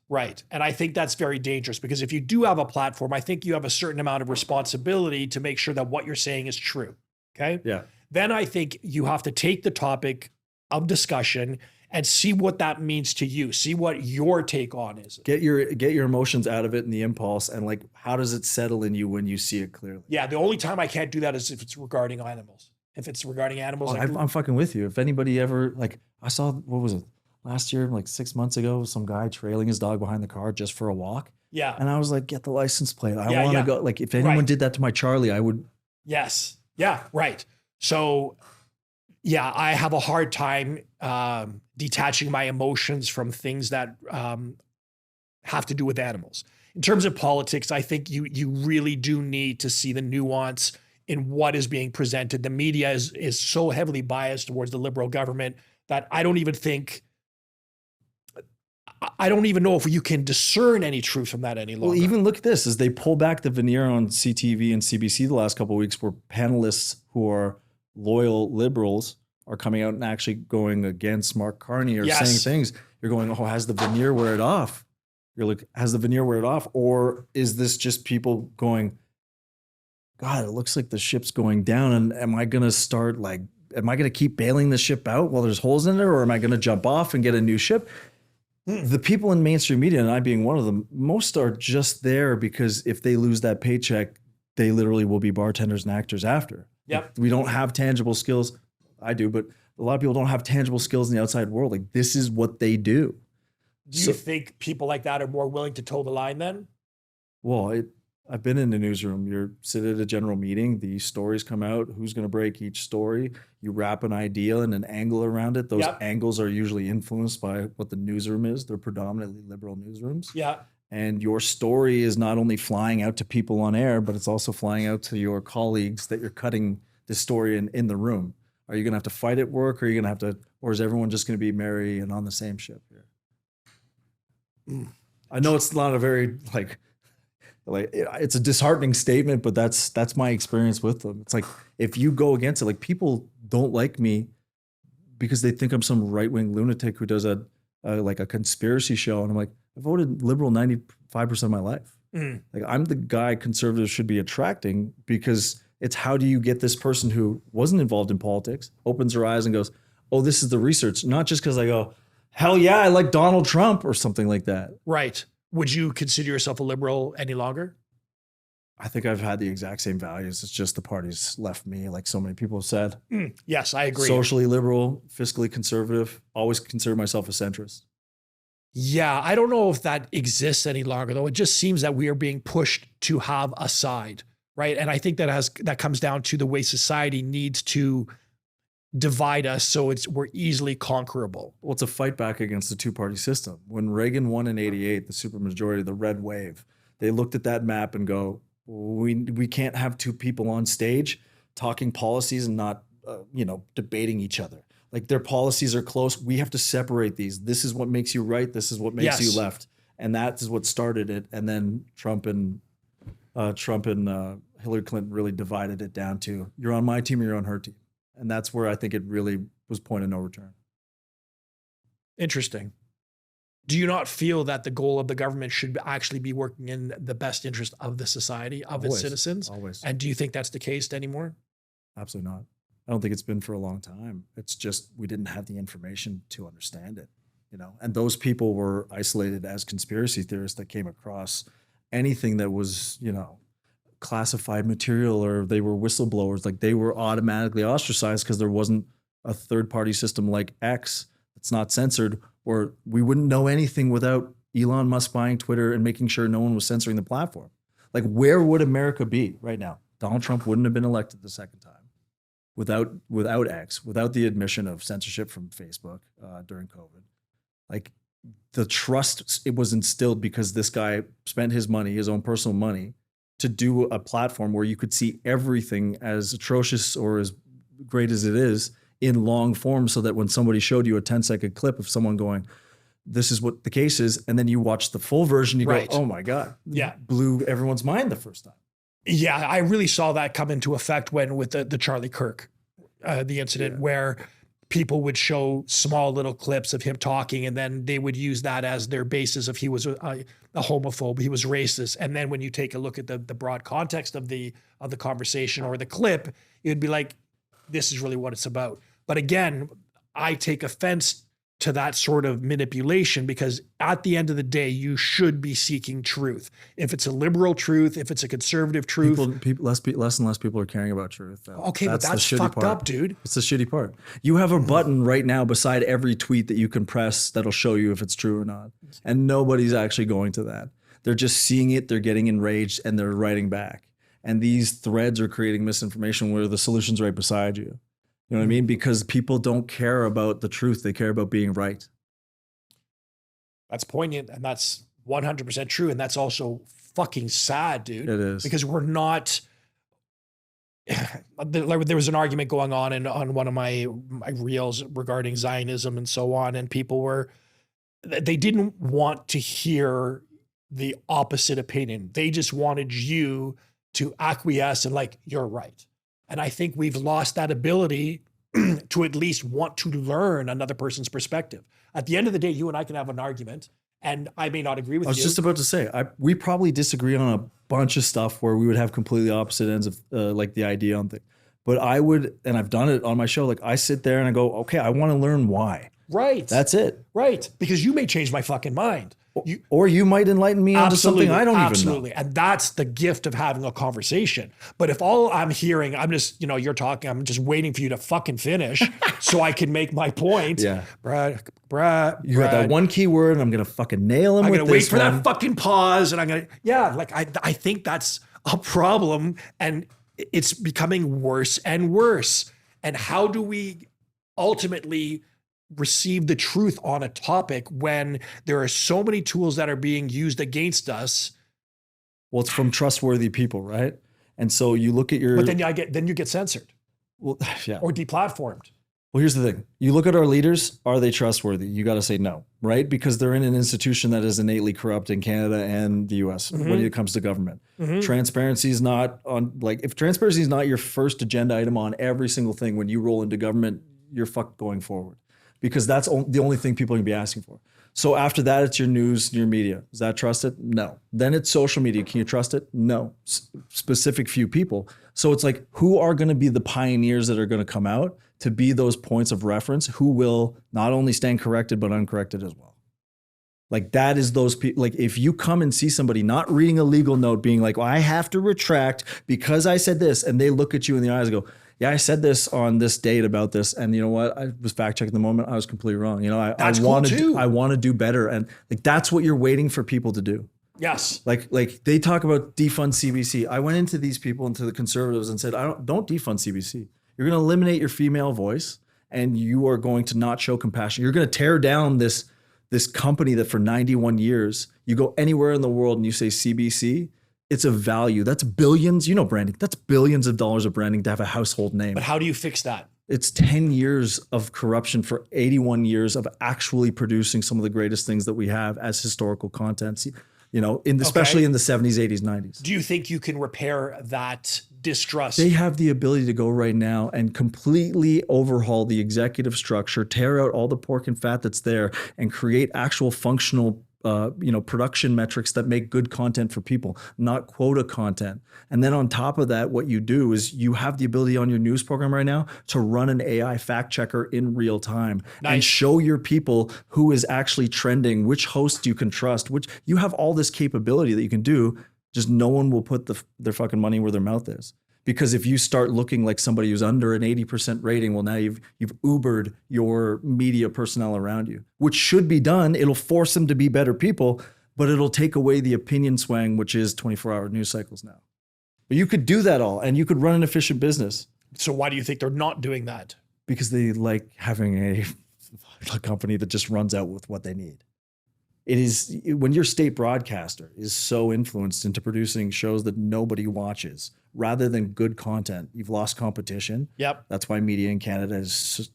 And I think that's very dangerous because if you do have a platform, I think you have a certain amount of responsibility to make sure that what you're saying is true. Okay. Yeah. Then I think you have to take the topic of discussion and see what that means to you. See what your take on is. Get your emotions out of it and the impulse, and like, how does it settle in you when you see it clearly? Yeah. The only time I can't do that is if it's regarding animals. If it's regarding animals, I'm fucking with you. If anybody ever, like, I saw, what was it? Last year, like 6 months ago, some guy trailing his dog behind the car just for a walk. Yeah. And I was like, get the license plate. I want to go. Like, if anyone did that to my Charlie, I would. Yes. Yeah. Right. So, yeah, I have a hard time detaching my emotions from things that have to do with animals. in terms of politics, I think you really do need to see the nuance in what is being presented. The media is so heavily biased towards the Liberal government that I don't even know if you can discern any truth from that any longer. Well, even look at this, as they pull back the veneer on CTV and CBC the last couple of weeks, where panelists who are loyal Liberals are coming out and actually going against Mark Carney or saying things. You're going, oh, has the veneer wear it off? You're like, has the veneer wear it off? Or is this just people going, God, it looks like the ship's going down, and am I going to keep bailing the ship out while there's holes in it, or am I going to jump off and get a new ship? The people in mainstream media, and I being one of them, most are just there because if they lose that paycheck, they literally will be bartenders and actors after. Yep. We don't have tangible skills. I do, but a lot of people don't have tangible skills in the outside world. Like, this is what they do. Do you think people like that are more willing to toe the line then? Well, I've been in the newsroom. You're sit at a general meeting. The stories come out. Who's going to break each story? You wrap an idea and an angle around it. Those angles are usually influenced by what the newsroom is. They're predominantly liberal newsrooms. Yeah. And your story is not only flying out to people on air, but it's also flying out to your colleagues that you're cutting the story in the room. Are you going to have to fight at work? Or are you going to have to, or is everyone just going to be merry and on the same ship here? I know it's not a very like it's a disheartening statement, but that's my experience with them. It's like, if you go against it, like, people don't like me because they think I'm some right-wing lunatic who does a conspiracy show. And I'm like, I voted Liberal 95% of my life. Like, I'm the guy conservatives should be attracting, because it's, how do you get this person who wasn't involved in politics, opens her eyes and goes, oh, this is the research. Not just because I go, hell yeah, I like Donald Trump or something like that. Right. Would you consider yourself a liberal any longer? I think I've had the exact same values. It's just the party's left me, like so many people have said. Yes, I agree. Socially liberal, fiscally conservative, always consider myself a centrist. Yeah, I don't know if that exists any longer, though. It just seems that we are being pushed to have a side, right? And I think that comes down to the way society needs to divide us so we're easily conquerable. Well, it's a fight back against the two-party system. When Reagan won in '88, the supermajority, the red wave, they looked at that map and go, we can't have two people on stage talking policies and not debating each other. Like, their policies are close. We have to separate these. This is what makes you right. This is what makes you left. And that is what started it. And then Trump and Hillary Clinton really divided it down to, you're on my team or you're on her team. And that's where I think it really was point of no return. Interesting. Do you not feel that the goal of the government should actually be working in the best interest of the society, of its citizens? Always. And do you think that's the case anymore? Absolutely not. I don't think it's been for a long time. It's just, we didn't have the information to understand it, and those people were isolated as conspiracy theorists that came across anything that was, classified material, or they were whistleblowers. Like, they were automatically ostracized because there wasn't a third-party system like X that's not censored, or we wouldn't know anything without Elon Musk buying Twitter and making sure no one was censoring the platform. Like, where would America be right now? Donald Trump wouldn't have been elected the second time without X, without the admission of censorship from Facebook during COVID. Like, the trust, it was instilled because this guy spent his money, his own personal money, to do a platform where you could see everything, as atrocious or as great as it is, in long form, so that when somebody showed you a 10-second clip of someone going, this is what the case is, and then you watch the full version, you go, oh my God. Yeah. Blew everyone's mind the first time. Yeah, I really saw that come into effect with the Charlie Kirk, the incident where people would show small little clips of him talking, and then they would use that as their basis of he was a homophobe, he was racist. And then when you take a look at the broad context of the conversation or the clip, it'd be like, this is really what it's about. But again, I take offense to that sort of manipulation, because at the end of the day, you should be seeking truth. If it's a liberal truth, if it's a conservative truth. Less and less people are caring about truth, though. Okay, but that's fucked up, dude. It's the shitty part. You have a button right now beside every tweet that you can press that'll show you if it's true or not. And nobody's actually going to that. They're just seeing it, they're getting enraged, and they're writing back. And these threads are creating misinformation where the solution's right beside you. You know what I mean? Because people don't care about the truth. They care about being right. That's poignant, and that's 100% true. And that's also fucking sad, dude. It is. Because we're not, there was an argument going on on one of my reels regarding Zionism and so on. And people they didn't want to hear the opposite opinion. They just wanted you to acquiesce and like, you're right. And I think we've lost that ability to at least want to learn another person's perspective. At the end of the day, you and I can have an argument and I may not agree with you. I was just about to say, we probably disagree on a bunch of stuff where we would have completely opposite ends of like the idea on things. But I would, and I've done it on my show, like I sit there and I go, okay, I want to learn why. Right. That's it. Right. Because you may change my fucking mind. Or you might enlighten me onto something I don't even know. Absolutely. And that's the gift of having a conversation. But if all I'm hearing, I'm just, you're talking, I'm just waiting for you to fucking finish so I can make my point. Yeah. Brad. You got that one key word and I'm going to fucking nail him with this I'm going to wait for that fucking pause and I'm going to, like I think that's a problem and it's becoming worse and worse. And how do we ultimately receive the truth on a topic when there are so many tools that are being used against us? Well, it's from trustworthy people, right? And so you look at your... But then you get censored. Well, yeah. Or deplatformed. Well, here's the thing. You look at our leaders, are they trustworthy? You got to say no, right? Because they're in an institution that is innately corrupt in Canada and the US when it comes to government. Transparency is not on, like, if transparency is not your first agenda item on every single thing when you roll into government, you're fucked going forward. Because that's the only thing people are going to be asking for. So after that, it's your news, your media. Is that trusted? No. Then it's social media. Can you trust it? No. Specific few people. So it's like, who are going to be the pioneers that are going to come out to be those points of reference who will not only stand corrected, but uncorrected as well? Like that is those people. Like if you come and see somebody not reading a legal note being like, well, I have to retract because I said this. And they look at you in the eyes and go, yeah, I said this on this date about this. And you know what? I was fact checking the moment. I was completely wrong. I want to do better. And like, that's what you're waiting for people to do. Yes. Like they talk about defund CBC. I went into these people, into the conservatives and said, don't defund CBC. You're going to eliminate your female voice and you are going to not show compassion. You're going to tear down this company that for 91 years, you go anywhere in the world and you say CBC, it's a value. That's billions, branding. That's billions of dollars of branding to have a household name. But how do you fix that? It's 10 years of corruption for 81 years of actually producing some of the greatest things that we have as historical content, especially in the 70s, 80s, 90s. Do you think you can repair that distrust? They have the ability to go right now and completely overhaul the executive structure, tear out all the pork and fat that's there, and create actual functional production metrics that make good content for people, not quota content. And then on top of that, what you do is you have the ability on your news program right now to run an AI fact checker in real time and show your people who is actually trending, which hosts you can trust, which you have all this capability that you can do. Just no one will put their fucking money where their mouth is. Because if you start looking like somebody who's under an 80% rating, well, now you've Ubered your media personnel around you, which should be done. It'll force them to be better people, but it'll take away the opinion swang, which is 24-hour news cycles now. But you could do that all, and you could run an efficient business. So why do you think they're not doing that? Because they like having a company that just runs out with what they need. It is when your state broadcaster is so influenced into producing shows that nobody watches rather than good content, you've lost competition. Yep. That's why media in Canada is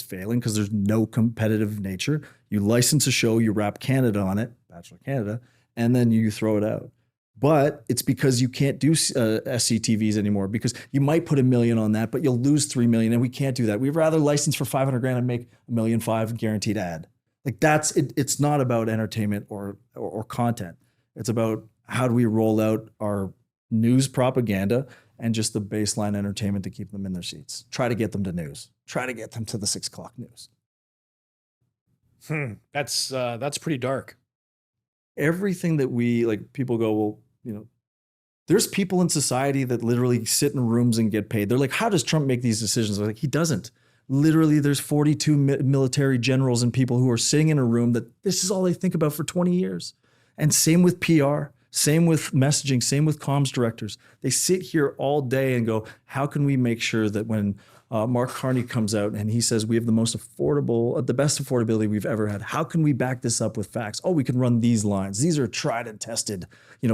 failing, because there's no competitive nature. You license a show, you wrap Canada on it, Bachelor Canada, and then you throw it out. But it's because you can't do SCTVs anymore, because you might put $1 million on that, but you'll lose $3 million, and we can't do that. We'd rather license for $500,000 and make $1.5 million guaranteed ad. Like that's it. It's not about entertainment or content. It's about how do we roll out our news propaganda and just the baseline entertainment to keep them in their seats. Try to get them to news. Try to get them to the 6 o'clock news. That's pretty dark. Everything that we like, people go, well, there's people in society that literally sit in rooms and get paid. They're like, how does Trump make these decisions? They're like, he doesn't. Literally, there's 42 military generals and people who are sitting in a room that this is all they think about for 20 years. And same with PR. Same with messaging, same with comms directors. They sit here all day and go, how can we make sure that when Mark Carney comes out and he says we have the most affordable, the best affordability we've ever had, how can we back this up with facts? Oh, we can run these lines. These are tried and tested,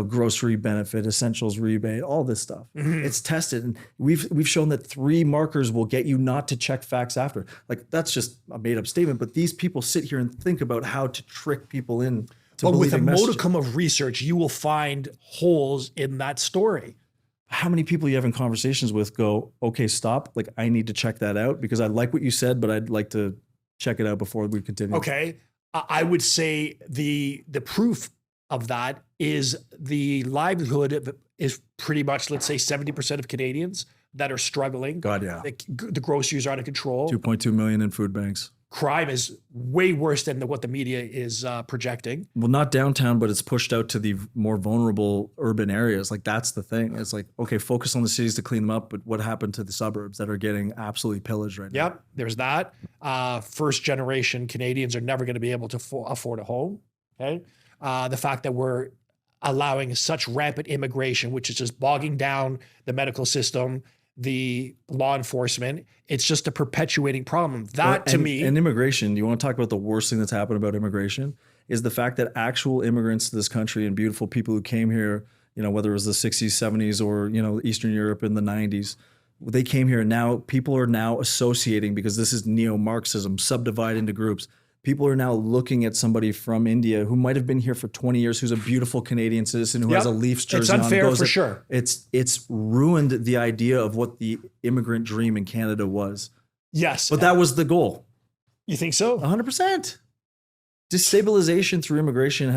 grocery benefit, essentials rebate, all this stuff. It's tested. And we've shown that 3 markers will get you not to check facts after. Like, that's just a made up statement, but these people sit here and think about how to trick people in. But with a modicum of research, you will find holes in that story. How many people you have in conversations with go, okay, stop. Like, I need to check that out because I like what you said, but I'd like to check it out before we continue. Okay. I would say the proof of that is the livelihood is pretty much, let's say 70% of Canadians that are struggling. God, yeah. The groceries are out of control. 2.2 million in food banks. Crime is way worse than what the media is projecting. Well, not downtown, but it's pushed out to the more vulnerable urban areas. Like, that's the thing. It's like, okay, focus on the cities to clean them up, but what happened to the suburbs that are getting absolutely pillaged right now? Yep, there's that. First generation Canadians are never going to be able to afford a home. Okay, the fact that we're allowing such rampant immigration, which is just bogging down the medical system, the law enforcement, it's just a perpetuating problem. To me. And immigration, you want to talk about the worst thing that's happened about immigration is the fact that actual immigrants to this country and beautiful people who came here, whether it was the 60s, 70s, or, Eastern Europe in the 90s, they came here. Now people are now associating, because this is neo-Marxism, subdivide into groups. People are now looking at somebody from India who might have been here for 20 years, who's a beautiful Canadian citizen who has a Leafs jersey on. It's unfair for sure. It's ruined the idea of what the immigrant dream in Canada was. Yes. But that was the goal. You think so? 100%. Destabilization through immigration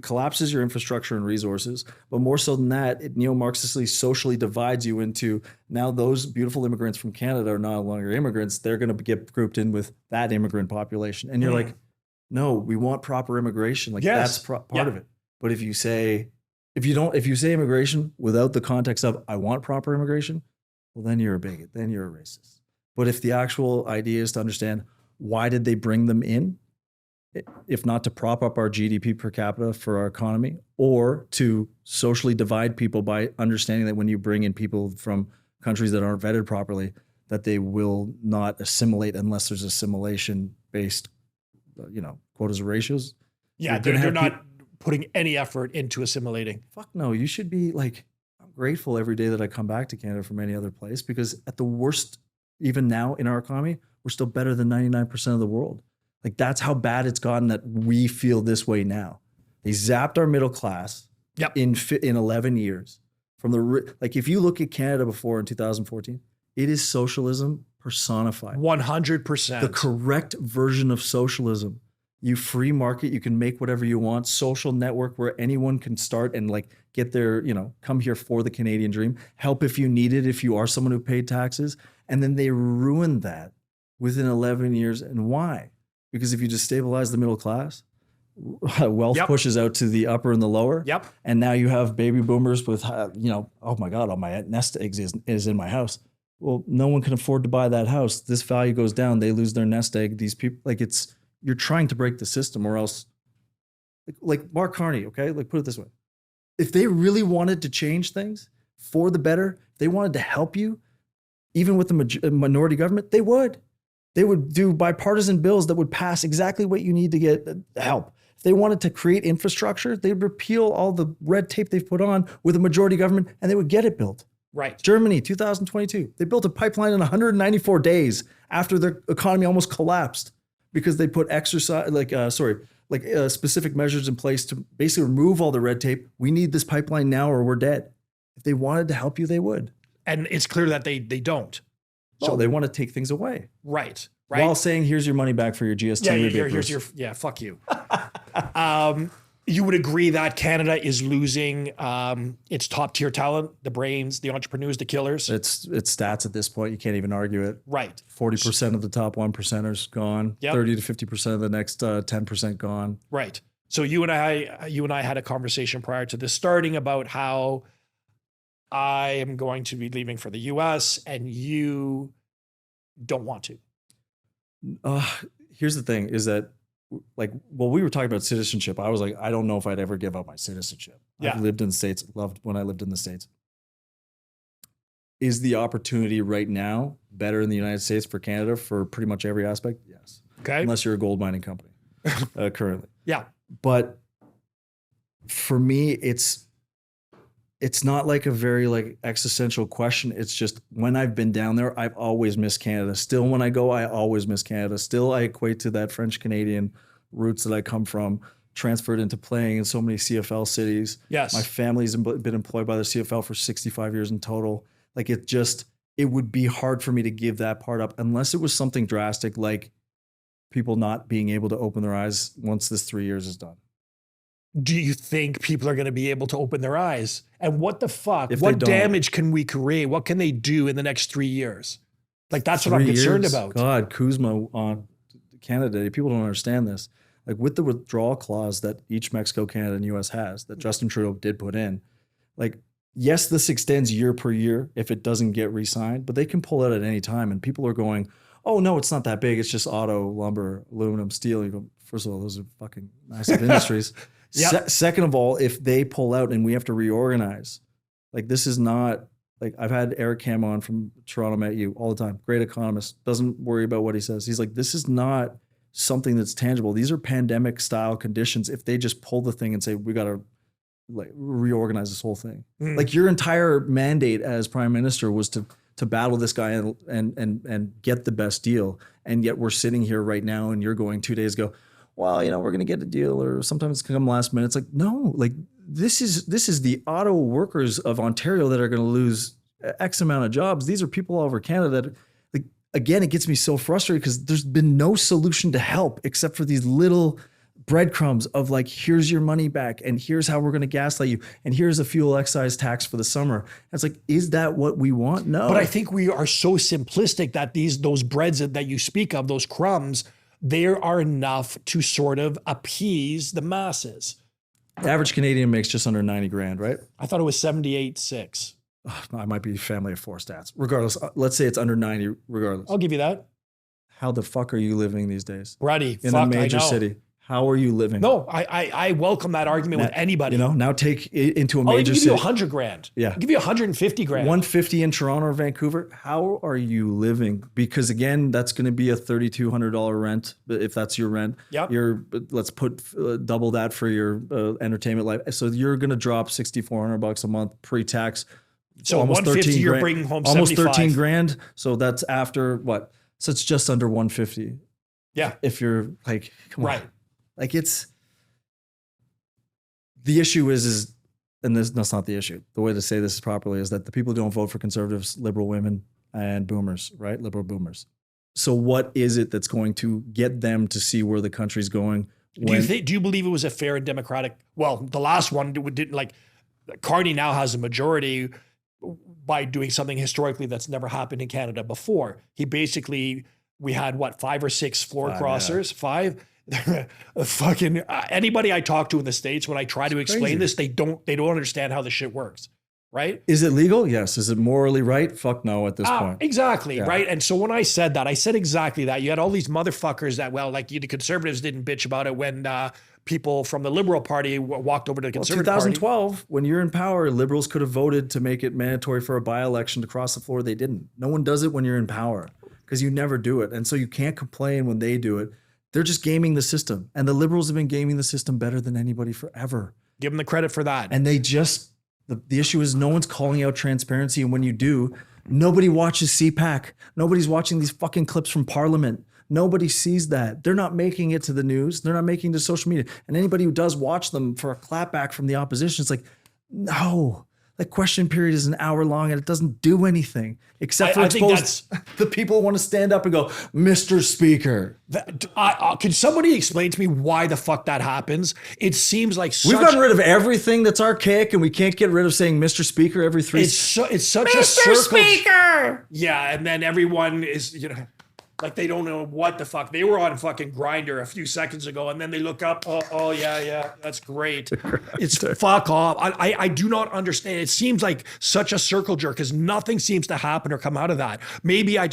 collapses your infrastructure and resources, but more so than that, it neo-Marxistly socially divides you into, now those beautiful immigrants from Canada are no longer immigrants. They're going to get grouped in with that immigrant population. And you're like, no, we want proper immigration. Like, that's part of it. But if you say immigration without the context of, I want proper immigration, well, then you're a bigot, then you're a racist. But if the actual idea is to understand, why did they bring them in? If not to prop up our GDP per capita for our economy, or to socially divide people by understanding that when you bring in people from countries that aren't vetted properly, that they will not assimilate unless there's assimilation-based, quotas or ratios. Yeah, they're not putting any effort into assimilating. Fuck no, you should be like, I'm grateful every day that I come back to Canada from any other place, because at the worst, even now in our economy, we're still better than 99% of the world. Like, that's how bad it's gotten that we feel this way now. They zapped our middle class in 11 years. Like, if you look at Canada before in 2014, it is socialism personified. 100%. The correct version of socialism. You free market, you can make whatever you want, social network where anyone can start and like get their, come here for the Canadian dream, help if you need it, if you are someone who paid taxes. And then they ruined that within 11 years. And why? Because if you just stabilize the middle class, wealth pushes out to the upper and the lower. Yep. And now you have baby boomers with, oh my God, all my nest eggs is in my house. Well, no one can afford to buy that house. This value goes down. They lose their nest egg. These people, you're trying to break the system, or else, like Mark Carney, okay? Like, put it this way. If they really wanted to change things for the better, if they wanted to help you, even with the minority government, they would. They would do bipartisan bills that would pass exactly what you need to get help. If they wanted to create infrastructure, they'd repeal all the red tape they've put on with a majority government, and they would get it built. Right. Germany, 2022. They built a pipeline in 194 days after their economy almost collapsed because they put specific measures in place to basically remove all the red tape. We need this pipeline now or we're dead. If they wanted to help you, they would. And it's clear that they don't. So they want to take things away. Right. While saying, here's your money back for your GST. Fuck you. You would agree that Canada is losing its top tier talent, the brains, the entrepreneurs, the killers? It's stats at this point. You can't even argue it. Right. 40% of the top 1%ers gone. Yep. 30 to 50% of the next 10% gone. Right. So you and I had a conversation prior to this starting about how I am going to be leaving for the US and you don't want to. Here's the thing is that like, well, we were talking about citizenship. I was like, I don't know if I'd ever give up my citizenship. Yeah. I've lived in the States, loved when I lived in the States. Is the opportunity right now better in the United States for Canada for pretty much every aspect? Yes. Okay. Unless you're a gold mining company currently. Yeah. But for me, it's not like a very like existential question. It's just when I've been down there, I've always missed Canada. Still, when I go, I always miss Canada. Still, I equate to that French Canadian roots that I come from, transferred into playing in so many CFL cities. Yes. My family's been employed by the CFL for 65 years in total. Like it would be hard for me to give that part up unless it was something drastic, like people not being able to open their eyes once this 3 years is done. Do you think people are going to be able to open their eyes? And what the fuck? If What they don't- damage can we create? What can they do in the next 3 years? Like, that's what I'm 3 concerned years? about. God, Kuzma on Canada. People don't understand this. Like with the withdrawal clause that each Mexico, Canada, and US has, that Justin Trudeau did put in, like, yes, this extends year per year if it doesn't get re-signed, but they can pull it at any time. And people are going, oh, no, it's not that big. It's just auto, lumber, aluminum, steel. You go, first of all, those are fucking massive industries. Yep. Second of all, if they pull out and we have to reorganize, like this is not, like I've had Eric Ham on from Toronto, met you all the time. Great economist, doesn't worry about what he says. He's like, this is not something that's tangible. These are pandemic style conditions. If they just pull the thing and say, we got to like reorganize this whole thing. Like your entire mandate as prime minister was to battle this guy and get the best deal. And yet we're sitting here right now and you're going 2 days ago, well, you know, we're going to get a deal, or sometimes it's going to come last minute. It's like, no, like this is the auto workers of Ontario that are going to lose X amount of jobs. These are people all over Canada that, like, again, it gets me so frustrated because there's been no solution to help except for these little breadcrumbs of like, here's your money back and here's how we're going to gaslight you. And here's a fuel excise tax for the summer. And it's like, is that what we want? No. But I think we are so simplistic that those breads that you speak of, those crumbs, there are enough to sort of appease the masses. The average Canadian makes just under 90 grand, right? I thought it was 78.6. I might be family of four stats. Regardless, let's say it's under 90 regardless. I'll give you that. How the fuck are you living these days? Brady, In fuck, a major I know. city. How are you living? No, I welcome that argument with anybody. You know, now take it into a I'll major give city. you 100 grand. Yeah. I'll give you 150 grand. 150 in Toronto or Vancouver. How are you living? Because again, that's going to be a $3,200 rent if that's your rent. Yep. Let's put double that for your entertainment life. So you're going to drop $6,400 a month pre-tax. So almost 150, 13 you're grand, bringing home almost 75. 13 grand. So that's after what? So it's just under 150. Yeah. If you're like, come Right. on. Like the issue is, and that's not the issue. The way to say this properly is that the people who don't vote for conservatives, liberal women and boomers, right? Liberal boomers. So what is it that's going to get them to see where the country's going? Do you believe it was a fair and democratic? Well, the last one didn't, like, Carney now has a majority by doing something historically that's never happened in Canada before. He basically, we had what, 5 or 6 floor crossers, 5. Fucking anybody I talk to in the States, when I try to explain this, they don't understand how the shit works, right? Is it legal? Yes. Is it morally right? Fuck no at this point. Exactly, right? And so when I said that, I said exactly that. You had all these motherfuckers that, well, like the conservatives didn't bitch about it when people from the Liberal Party walked over to the Conservative Party. 2012, when you're in power, liberals could have voted to make it mandatory for a by-election to cross the floor. They didn't. No one does it when you're in power because you never do it. And so you can't complain when they do it. They're just gaming the system. And the liberals have been gaming the system better than anybody forever. Give them the credit for that. And they just, the issue is no one's calling out transparency. And when you do, nobody watches CPAC. Nobody's watching these fucking clips from Parliament. Nobody sees that. They're not making it to the news. They're not making it to social media. And anybody who does watch them for a clapback from the opposition, it's like, no. That question period is an hour long and it doesn't do anything except for expose the people who want to stand up and go, Mr. Speaker. Can somebody explain to me why the fuck that happens? It seems like we've gotten rid of everything that's archaic and we can't get rid of saying Mr. Speaker every 3 seconds. It's such a Mr. Speaker. Yeah, and then everyone is, you know, like they don't know what the fuck. They were on fucking Grindr a few seconds ago, and then they look up. Oh yeah, that's great. It's fuck off. I do not understand. It seems like such a circle jerk because nothing seems to happen or come out of that. Maybe I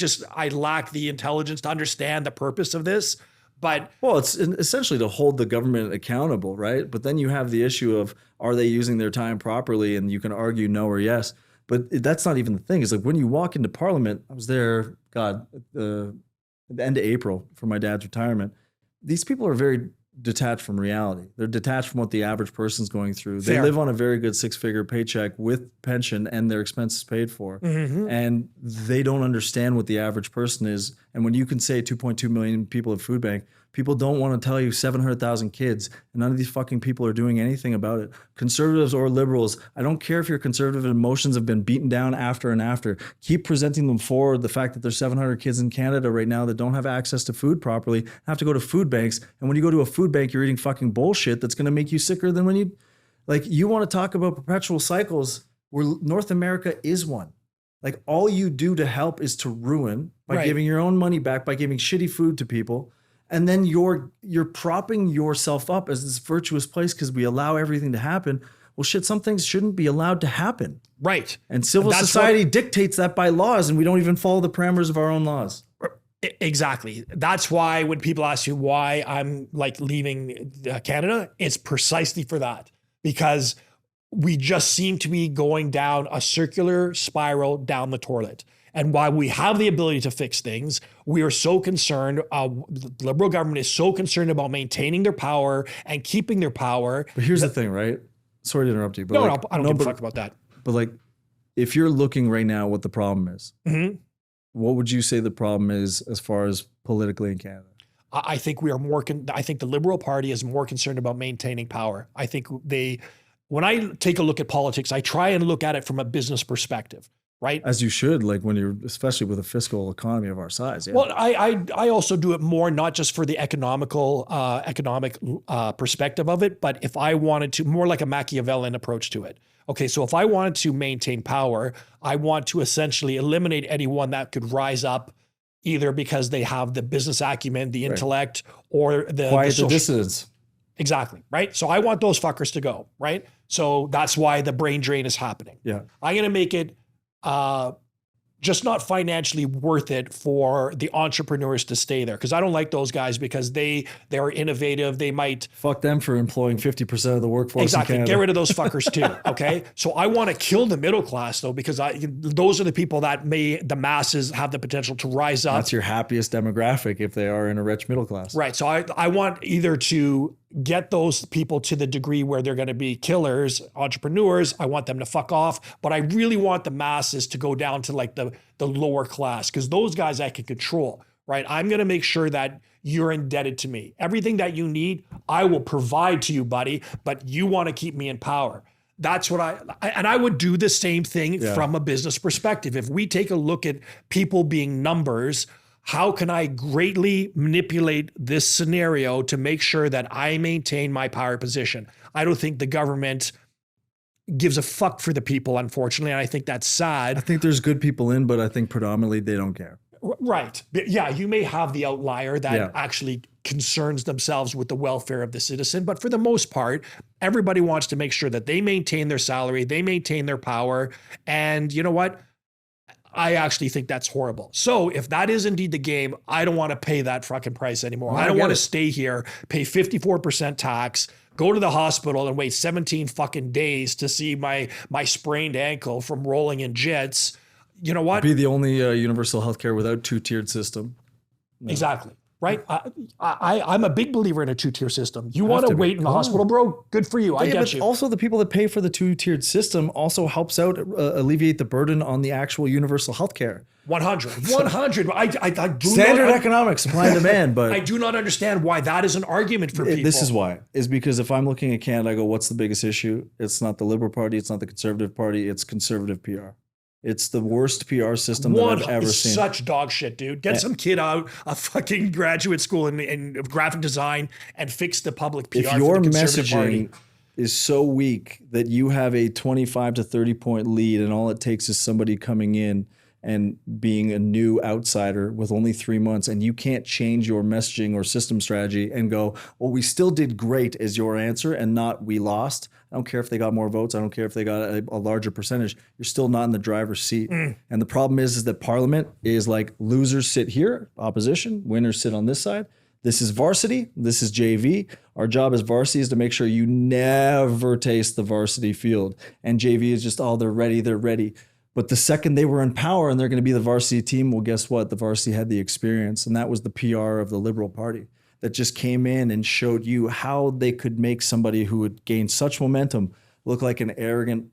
lack the intelligence to understand the purpose of this. But Well, it's essentially to hold the government accountable, right? But then you have the issue of, are they using their time properly? And you can argue no or yes. But that's not even the thing. It's like when you walk into Parliament, I was there, God, at the end of April for my dad's retirement. These people are very detached from reality. They're detached from what the average person's going through. They Fair. live on a very good 6-figure paycheck with pension and their expenses paid for. And they don't understand what the average person is. And when you can say 2.2 million people at food bank, people don't want to tell you 700,000 kids, and none of these fucking people are doing anything about it. Conservatives or liberals, I don't care if your conservative emotions have been beaten down after and after. Keep presenting them forward. The fact that there's 700 kids in Canada right now that don't have access to food properly, have to go to food banks. And when you go to a food bank, you're eating fucking bullshit that's going to make you sicker than when you, like, you want to talk about perpetual cycles where North America is one. Like, all you do to help is to ruin by giving your own money back, by giving shitty food to people. And then you're propping yourself up as this virtuous place because we allow everything to happen. Well, shit, some things shouldn't be allowed to happen. Right. And civil society dictates that by laws, and we don't even follow the parameters of our own laws. Exactly. That's why when people ask you why I'm like leaving Canada, it's precisely for that. Because we just seem to be going down a circular spiral down the toilet. And while we have the ability to fix things, we are so concerned, the Liberal government is so concerned about maintaining their power and keeping their power. But here's the thing, right? Sorry to interrupt you. But No, like, I don't give a fuck about that. But like, if you're looking right now what the problem is, what would you say the problem is as far as politically in Canada? I think we are more, I think the Liberal Party is more concerned about maintaining power. I think when I take a look at politics, I try and look at it from a business perspective. Right. As you should, like when you're, especially with a fiscal economy of our size. Yeah. Well, I also do it more, not just for the economic perspective of it, but if I wanted to, more like a Machiavellian approach to it. Okay, so if I wanted to maintain power, I want to essentially eliminate anyone that could rise up either because they have the business acumen, the intellect, or the dissidents. Exactly, right? So I want those fuckers to go, right? So that's why the brain drain is happening. Yeah. I'm going to make it just not financially worth it for the entrepreneurs to stay there. Because I don't like those guys because they are innovative. They might fuck them for employing 50% of the workforce. Exactly. In Canada. Get rid of those fuckers too. Okay. So I want to kill the middle class though, because those are the people that the masses have the potential to rise up. That's your happiest demographic if they are in a rich middle class. Right. So I want either to get those people to the degree where they're going to be killers, entrepreneurs. I want them to fuck off, but I really want the masses to go down to like the lower class, because those guys I can control, right? I'm going to make sure that you're indebted to me. Everything that you need, I will provide to you, buddy, but you want to keep me in power. That's what I would do the same thing from a business perspective. If we take a look at people being numbers, how can I greatly manipulate this scenario to make sure that I maintain my power position? I don't think the government gives a fuck for the people, unfortunately. And I think that's sad. I think there's good people in, but I think predominantly they don't care. Right. Yeah, you may have the outlier that actually concerns themselves with the welfare of the citizen. But for the most part, everybody wants to make sure that they maintain their salary, they maintain their power. And you know what? I actually think that's horrible. So if that is indeed the game, I don't want to pay that fucking price anymore. I don't want to stay here, pay 54% tax, go to the hospital and wait 17 fucking days to see my sprained ankle from rolling in jets. You know what? Be the only universal healthcare without two-tiered system. No. Exactly. Right. I'm a big believer in a two-tier system. You want to wait in the hospital, bro? Good for you. I get you. Also, the people that pay for the two-tiered system also helps out alleviate the burden on the actual universal healthcare. 100. I do standard economics, supply and demand, but I do not understand why that is an argument for people. This is why. Is because if I'm looking at Canada, I go, what's the biggest issue? It's not the Liberal Party. It's not the Conservative Party. It's conservative PR. It's the worst PR system that I've ever seen. Such dog shit, dude. Get some kid out of fucking graduate school in graphic design and fix the public PR. If your messaging is so weak that you have a 25 to 30 point lead and all it takes is somebody coming in and being a new outsider with only 3 months, and you can't change your messaging or system strategy and go, well, we still did great as your answer and not we lost. I don't care if they got more votes. I don't care if they got a larger percentage. You're still not in the driver's seat. And the problem is that Parliament is like losers sit here, opposition, winners sit on this side. This is varsity. This is JV. Our job as varsity is to make sure you never taste the varsity field. And JV is just, oh, they're ready. They're ready. But the second they were in power and they're going to be the varsity team, well, guess what? The varsity had the experience. And that was the PR of the Liberal Party that just came in and showed you how they could make somebody who had gained such momentum look like an arrogant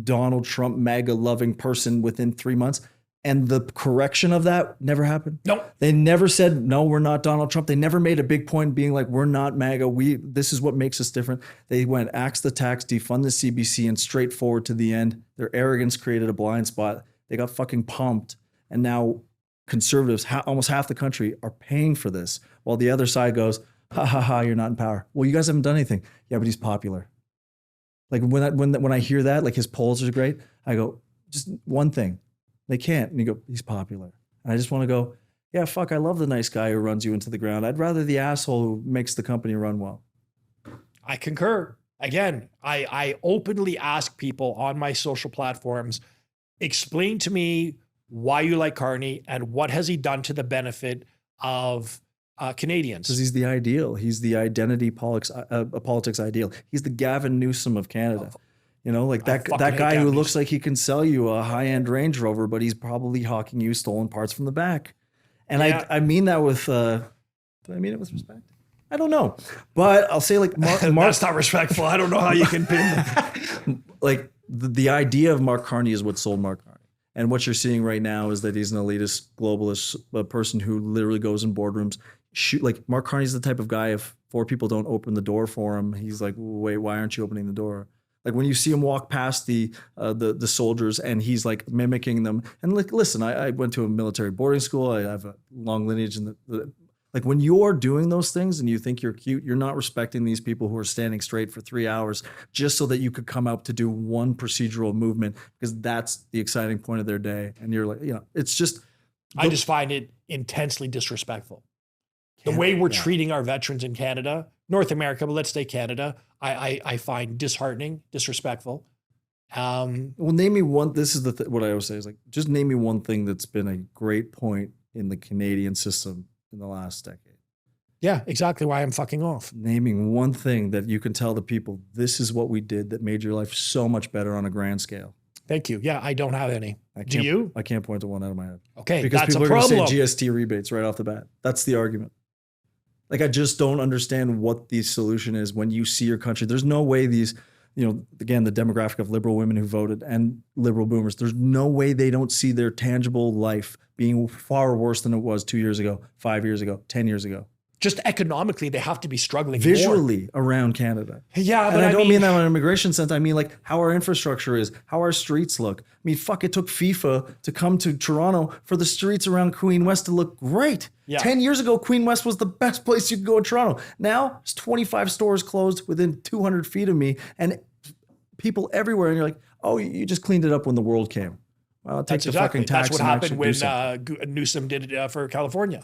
Donald Trump MAGA loving person within 3 months. And the correction of that never happened. Nope. They never said, no, we're not Donald Trump. They never made a big point being like, we're not MAGA. This is what makes us different. They went axe the tax, defund the CBC, and straight forward to the end. Their arrogance created a blind spot. They got fucking pumped. And now conservatives, almost half the country, are paying for this, while the other side goes, ha ha ha, you're not in power. Well, you guys haven't done anything. Yeah, but he's popular. Like when I hear that, like his polls are great, I go, just one thing. They can't. And you go, he's popular. And I just want to go, yeah, fuck, I love the nice guy who runs you into the ground. I'd rather the asshole who makes the company run well. I concur. Again, I openly ask people on my social platforms, explain to me why you like Carney and what has he done to the benefit of Canadians. Because he's the ideal. He's the identity politics ideal. He's the Gavin Newsom of Canada. You know, like that guy who looks like he can sell you a high-end Range Rover, but he's probably hawking you stolen parts from the back. And yeah. I mean that with, do I mean it with respect? I don't know. But I'll say like Mark that's not respectful. I don't know how you can pin that. Like the idea of Mark Carney is what sold Mark Carney. And what you're seeing right now is that he's an elitist, globalist person who literally goes in boardrooms. Like Mark Carney's the type of guy, if 4 people don't open the door for him, he's like, wait, why aren't you opening the door? Like when you see him walk past the soldiers and he's like mimicking them. And like, listen, I went to a military boarding school. I have a long lineage in like when you're doing those things and you think you're cute, you're not respecting these people who are standing straight for 3 hours just so that you could come out to do one procedural movement because that's the exciting point of their day. And you're like, you know, it's just. I just find it intensely disrespectful. The way we're treating our veterans in Canada, North America, but let's say Canada, I find disheartening, disrespectful. Well, name me one. This is what I always say is like, just name me one thing that's been a great point in the Canadian system in the last decade. Yeah, exactly why I'm fucking off. Naming one thing that you can tell the people, this is what we did that made your life so much better on a grand scale. Thank you. Yeah, I don't have any. Do you? I can't point to one out of my head. Okay, because that's people a are going problem. to say GST rebates right off the bat. That's the argument. Like, I just don't understand what the solution is when you see your country. There's no way these, you know, again, the demographic of liberal women who voted and liberal boomers, there's no way they don't see their tangible life being far worse than it was 2 years ago, 5 years ago, 10 years ago. Just economically, they have to be struggling visually more. Around Canada. Yeah, but and I don't mean that on an immigration sense. I mean like how our infrastructure is, how our streets look. I mean, fuck, it took FIFA to come to Toronto for the streets around Queen West to look great. Yeah. 10 years ago, Queen West was the best place you could go in Toronto. Now, there's 25 stores closed within 200 feet of me and people everywhere. And you're like, oh, you just cleaned it up when the world came. Well, take the fucking tax. That's what happened when Newsom did it for California.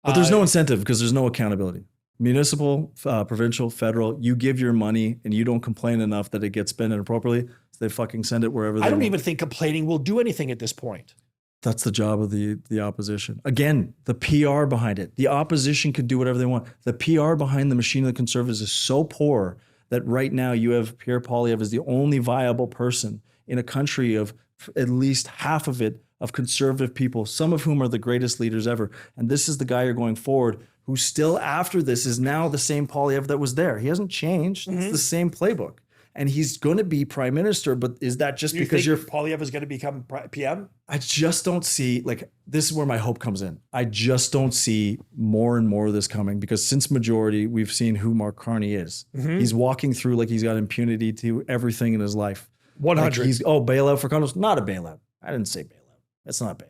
But there's no incentive because there's no accountability. Municipal, provincial, federal, you give your money and you don't complain enough that it gets spent inappropriately, so they fucking send it wherever they want. I don't even think complaining will do anything at this point. That's the job of the opposition. Again, the PR behind it. The opposition could do whatever they want. The PR behind the machine of the Conservatives is so poor that right now you have Pierre Poilievre as the only viable person in a country of at least half of it of conservative people, some of whom are the greatest leaders ever. And this is the guy you're going forward who still after this is now the same Poilievre that was there. He hasn't changed. Mm-hmm. It's the same playbook. And he's going to be prime minister, but is that just because Poilievre is going to become PM? I just don't see, like, this is where my hope comes in. I just don't see more and more of this coming because since majority, we've seen who Mark Carney is. Mm-hmm. He's walking through like he's got impunity to everything in his life. 100. Like bailout for condos. Not a bailout. I didn't say bailout. That's not bailout.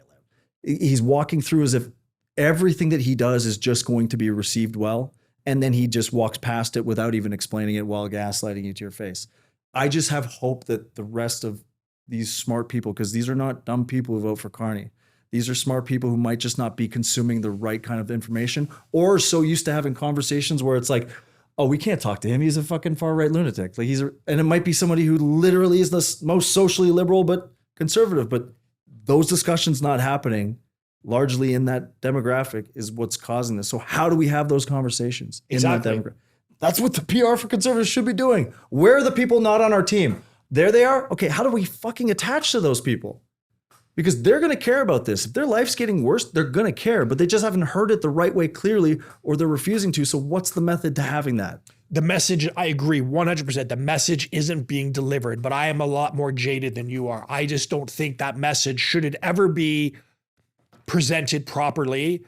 He's walking through as if everything that he does is just going to be received well. And then he just walks past it without even explaining it while gaslighting you to your face. I just have hope that the rest of these smart people, because these are not dumb people who vote for Carney. These are smart people who might just not be consuming the right kind of information or so used to having conversations where it's like, oh, we can't talk to him. He's a fucking far-right lunatic. Like and it might be somebody who literally is the most socially liberal but conservative, but those discussions not happening largely in that demographic is what's causing this. So how do we have those conversations in that demographic? That's what the PR for conservatives should be doing. Where are the people not on our team? There they are. Okay, how do we fucking attach to those people? Because they're going to care about this. If their life's getting worse, they're going to care, but they just haven't heard it the right way clearly, or they're refusing to. So what's the method to having that? The message, I agree 100%. The message isn't being delivered, but I am a lot more jaded than you are. I just don't think that message, should it ever be presented properly,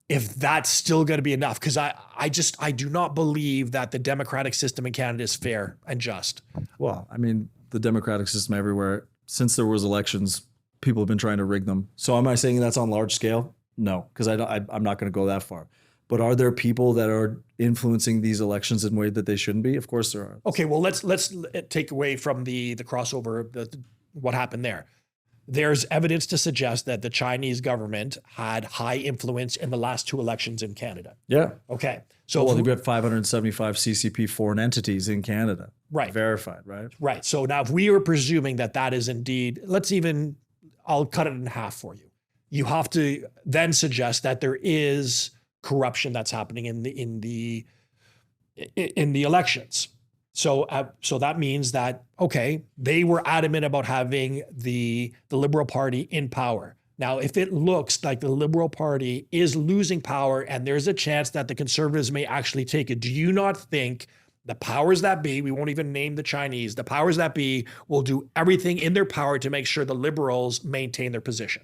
if that's still going to be enough. Because I do not believe that the democratic system in Canada is fair and just. Well, I mean, the democratic system everywhere, since there was elections, people have been trying to rig them. So am I saying that's on large scale? No, because I'm not going to go that far. But are there people that are influencing these elections in a way that they shouldn't be? Of course there are. Okay, well, let's take away from the crossover, what happened there. There's evidence to suggest that the Chinese government had high influence in the last 2 elections in Canada. Yeah. Okay. So we've got 575 CCP foreign entities in Canada. Right. Verified, right? Right. So now if we were presuming that that is indeed, I'll cut it in half for you. You have to then suggest that there is corruption that's happening in the elections. So that means that, okay, they were adamant about having the Liberal Party in power. Now, if it looks like the Liberal Party is losing power and there's a chance that the Conservatives may actually take it, do you not think the powers that be, we won't even name the Chinese, the powers that be will do everything in their power to make sure the Liberals maintain their position?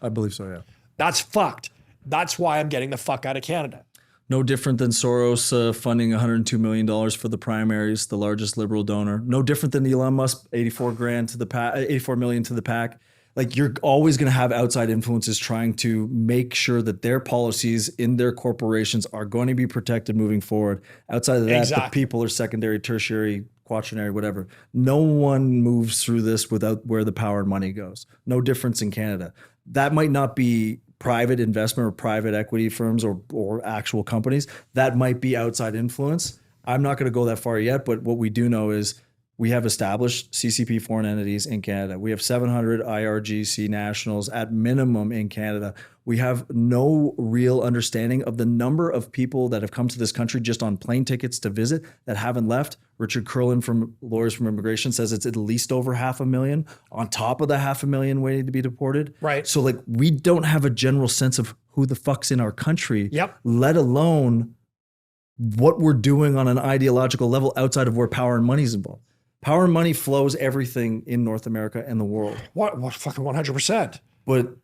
I believe so, yeah. That's fucked. That's why I'm getting the fuck out of Canada. No different than Soros funding $102 million for the primaries, the largest liberal donor. No different than Elon Musk, 84 million to the PAC. Like, you're always going to have outside influences trying to make sure that their policies in their corporations are going to be protected moving forward. Outside of that, the people are secondary, tertiary, quaternary, whatever. No one moves through this without where the power and money goes. No difference in Canada. That might not be private investment or private equity firms or actual companies. That might be outside influence. I'm not going to go that far yet, but what we do know is we have established CCP foreign entities in Canada. We have 700 IRGC nationals at minimum in Canada. We have no real understanding of the number of people that have come to this country just on plane tickets to visit that haven't left. Richard Curlin from Lawyers from Immigration says it's at least over 500,000 on top of the 500,000 waiting to be deported. Right. So like, we don't have a general sense of who the fuck's in our country, yep, let alone what we're doing on an ideological level outside of where power and money is involved. Power and money flows everything in North America and the world. What fucking 100%. But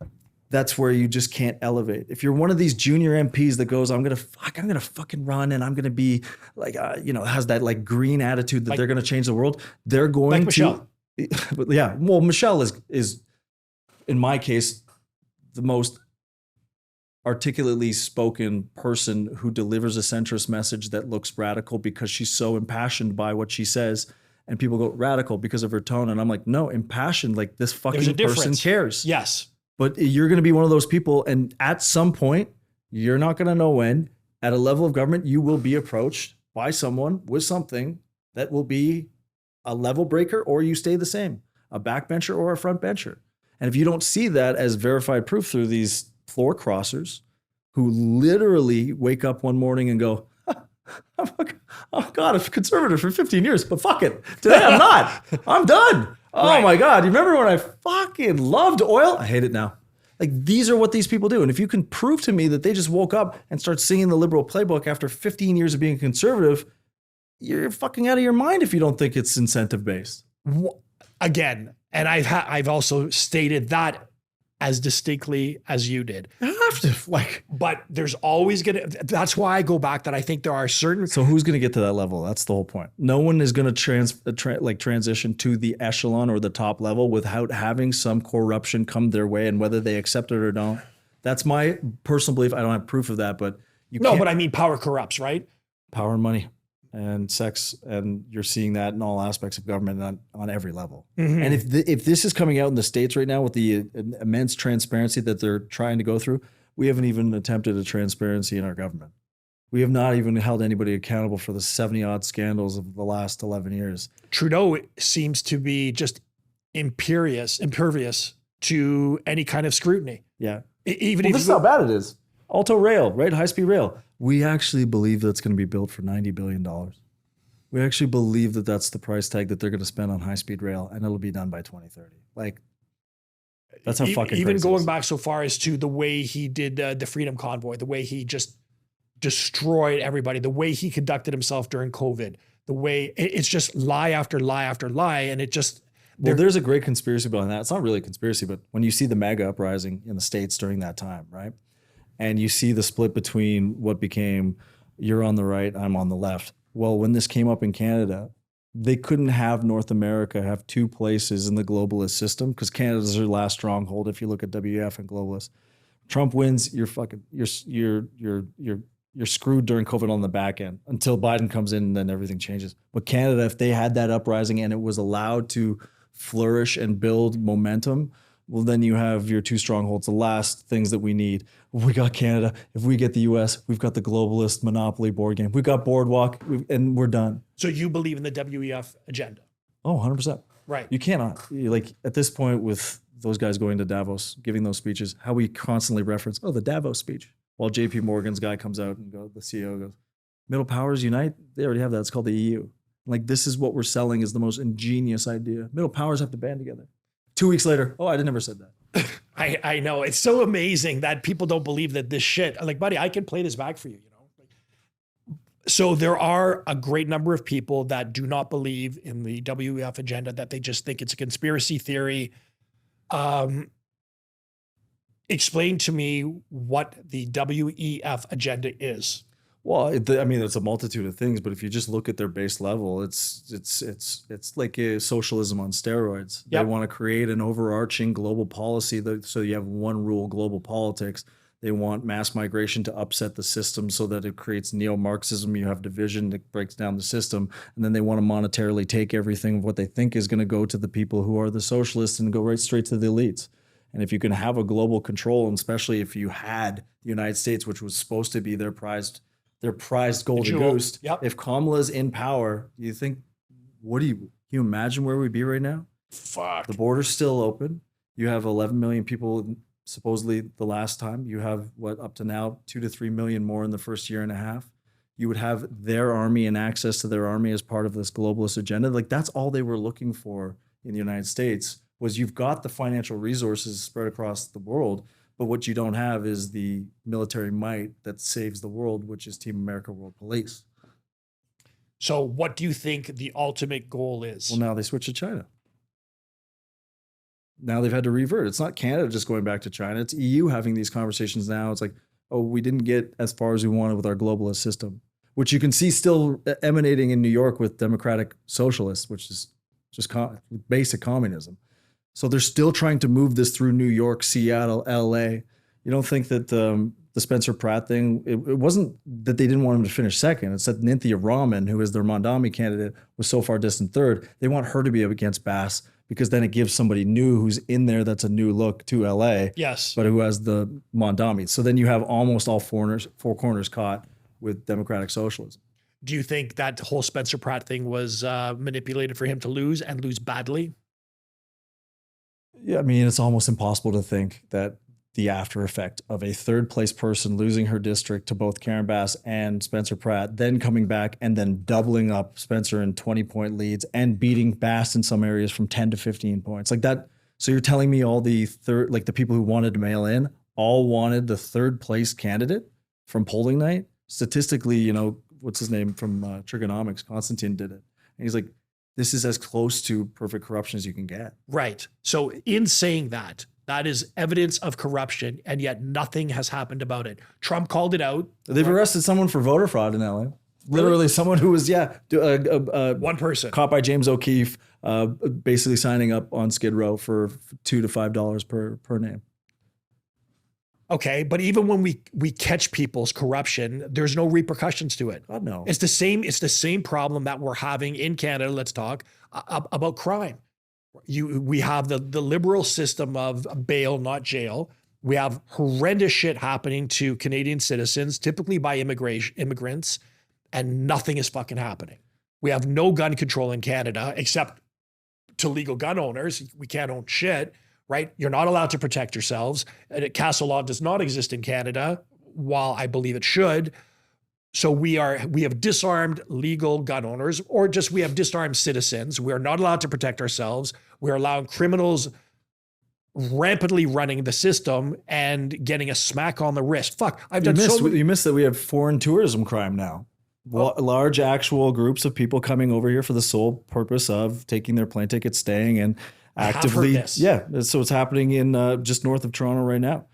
that's where you just can't elevate. If you're one of these junior MPs that goes, I'm gonna fucking run, and I'm gonna be like, has that like green attitude that they're gonna change the world. They're going like to, Michelle. Yeah. Well, Michelle is, in my case, the most articulately spoken person who delivers a centrist message that looks radical because she's so impassioned by what she says. And people go radical because of her tone. And I'm like, no, impassioned, like this fucking person cares. Yes. But you're going to be one of those people. And at some point, you're not going to know when, at a level of government, you will be approached by someone with something that will be a level breaker, or you stay the same, a backbencher or a front bencher. And if you don't see that as verified proof through these floor crossers who literally wake up one morning and go, oh God, I'm conservative for 15 years, but fuck it. Today I'm not. I'm done. Oh right. My God. You remember when I fucking loved oil? I hate it now. Like, these are what these people do. And if you can prove to me that they just woke up and start singing the liberal playbook after 15 years of being conservative, you're fucking out of your mind if you don't think it's incentive based. Again, and I've also stated that as distinctly as you did. I have to, but there's always that's why I go back that I think there are certain. So who's going to get to that level? That's the whole point. No one is going to transition to the echelon or the top level without having some corruption come their way, and whether they accept it or don't. That's my personal belief. I don't have proof of that, but but I mean, power corrupts, right? Power and money and sex, and you're seeing that in all aspects of government on every level. Mm-hmm. And if this is coming out in the States right now with the immense transparency that they're trying to go through, we haven't even attempted a transparency in our government. We have not even held anybody accountable for the 70-odd scandals of the last 11 years. Trudeau seems to be just impervious to any kind of scrutiny. Yeah. Even Well, if this is you how go, bad it is. Alto Rail, right? High-speed rail. We actually believe that's going to be built for $90 billion. We actually believe that that's the price tag that they're going to spend on high-speed rail, and it'll be done by 2030. Like, that's how fucking even crazy going it is. back so far as to the way he did the Freedom Convoy, the way he just destroyed everybody, the way he conducted himself during COVID, the way it's just lie after lie after lie. And it just, Well, there's a great conspiracy behind that. It's not really a conspiracy, but when you see the MAGA uprising in the States during that time, right? And you see the split between what became you're on the right, I'm on the left. Well, when this came up in Canada, they couldn't have North America have two places in the globalist system because Canada's their last stronghold. If you look at WEF and globalists, Trump wins, you're fucking you're screwed during COVID on the back end until Biden comes in and then everything changes. But Canada, if they had that uprising and it was allowed to flourish and build momentum, well, then you have your two strongholds, the last things that we need. We got Canada. If we get the US, we've got the globalist monopoly board game. We've got Boardwalk, and we're done. so you believe in the WEF agenda, Oh, 100%. right? You cannot. Like at this point with those guys going to Davos, giving those speeches, how we constantly reference, oh, the Davos speech. While JP Morgan's guy comes out and the CEO goes, middle powers unite. They already have that. It's called the EU. Like this is what we're selling is the most ingenious idea. Middle powers have to band together. 2 weeks later, oh, I never said that. I know. It's so amazing that people don't believe that this shit. I'm like, buddy, I can play this back for you, you know? So there are a great number of people that do not believe in the WEF agenda, that they just think it's a conspiracy theory. Explain to me what the WEF agenda is. Well, I mean, it's a multitude of things, but if you just look at their base level, it's like a socialism on steroids. They Yep. want to create an overarching global policy so you have one rule global politics. They want mass migration to upset the system so that it creates neo-Marxism. You have division that breaks down the system, and then they want to monetarily take everything of what they think is going to go to the people who are the socialists and go right straight to the elites. And if you can have a global control, and especially if you had the United States, which was supposed to be their prized golden Jewel. goose. Yep. If Kamala's in power, you think, can you imagine where we'd be right now? Fuck. The border's still open. You have 11 million people, supposedly the last time. You have up to now, 2 to 3 million more in the first year and a half. You would have their army and access to their army as part of this globalist agenda. Like that's all they were looking for in the United States was you've got the financial resources spread across the world. But what you don't have is the military might that saves the world, which is Team America World Police. So what do you think the ultimate goal is? Well, now they switch to China. Now they've had to revert. It's not Canada just going back to China. It's EU having these conversations now. It's like, oh, we didn't get as far as we wanted with our globalist system, which you can see still emanating in New York with democratic socialists, which is just basic communism. So they're still trying to move this through New York, Seattle, LA. You don't think that the Spencer Pratt thing, it wasn't that they didn't want him to finish second. It's that Nithya Raman, who is their Mondami candidate, was so far distant third. They want her to be up against Bass because then it gives somebody new who's in there that's a new look to LA, Yes. but who has the Mondami. So then you have almost all four corners caught with democratic socialism. Do you think that whole Spencer Pratt thing was manipulated for him to lose and lose badly? Yeah, I mean, it's almost impossible to think that the after effect of a third place person losing her district to both Karen Bass and Spencer Pratt, then coming back and then doubling up Spencer in 20-point leads and beating Bass in some areas from 10 to 15 points like that. So you're telling me all the the people who wanted to mail in all wanted the third place candidate from polling night? Statistically, you know, what's his name from Trigonomics, Constantine did it. And he's like, this is as close to perfect corruption as you can get. Right. So in saying that, that is evidence of corruption, and yet nothing has happened about it. Trump called it out. They've arrested someone for voter fraud in LA. Literally someone who was, One person. caught by James O'Keefe, basically signing up on Skid Row for $2 to $5 per name. Okay, but even when we catch people's corruption, there's no repercussions to it. God, no. It's the same problem that we're having in Canada. Let's talk about crime. We have the liberal system of bail, not jail. We have horrendous shit happening to Canadian citizens, typically by immigrants, and nothing is fucking happening. We have no gun control in Canada except to legal gun owners. We can't own shit, right? You're not allowed to protect yourselves. Castle law does not exist in Canada, while I believe it should. So we have disarmed legal gun owners, or just we have disarmed citizens. We are not allowed to protect ourselves. We're allowing criminals rampantly running the system and getting a smack on the wrist. Fuck, You missed that we have foreign tourism crime now. Large actual groups of people coming over here for the sole purpose of taking their plane tickets, staying, and actively. Yeah, so it's happening in just north of Toronto right now.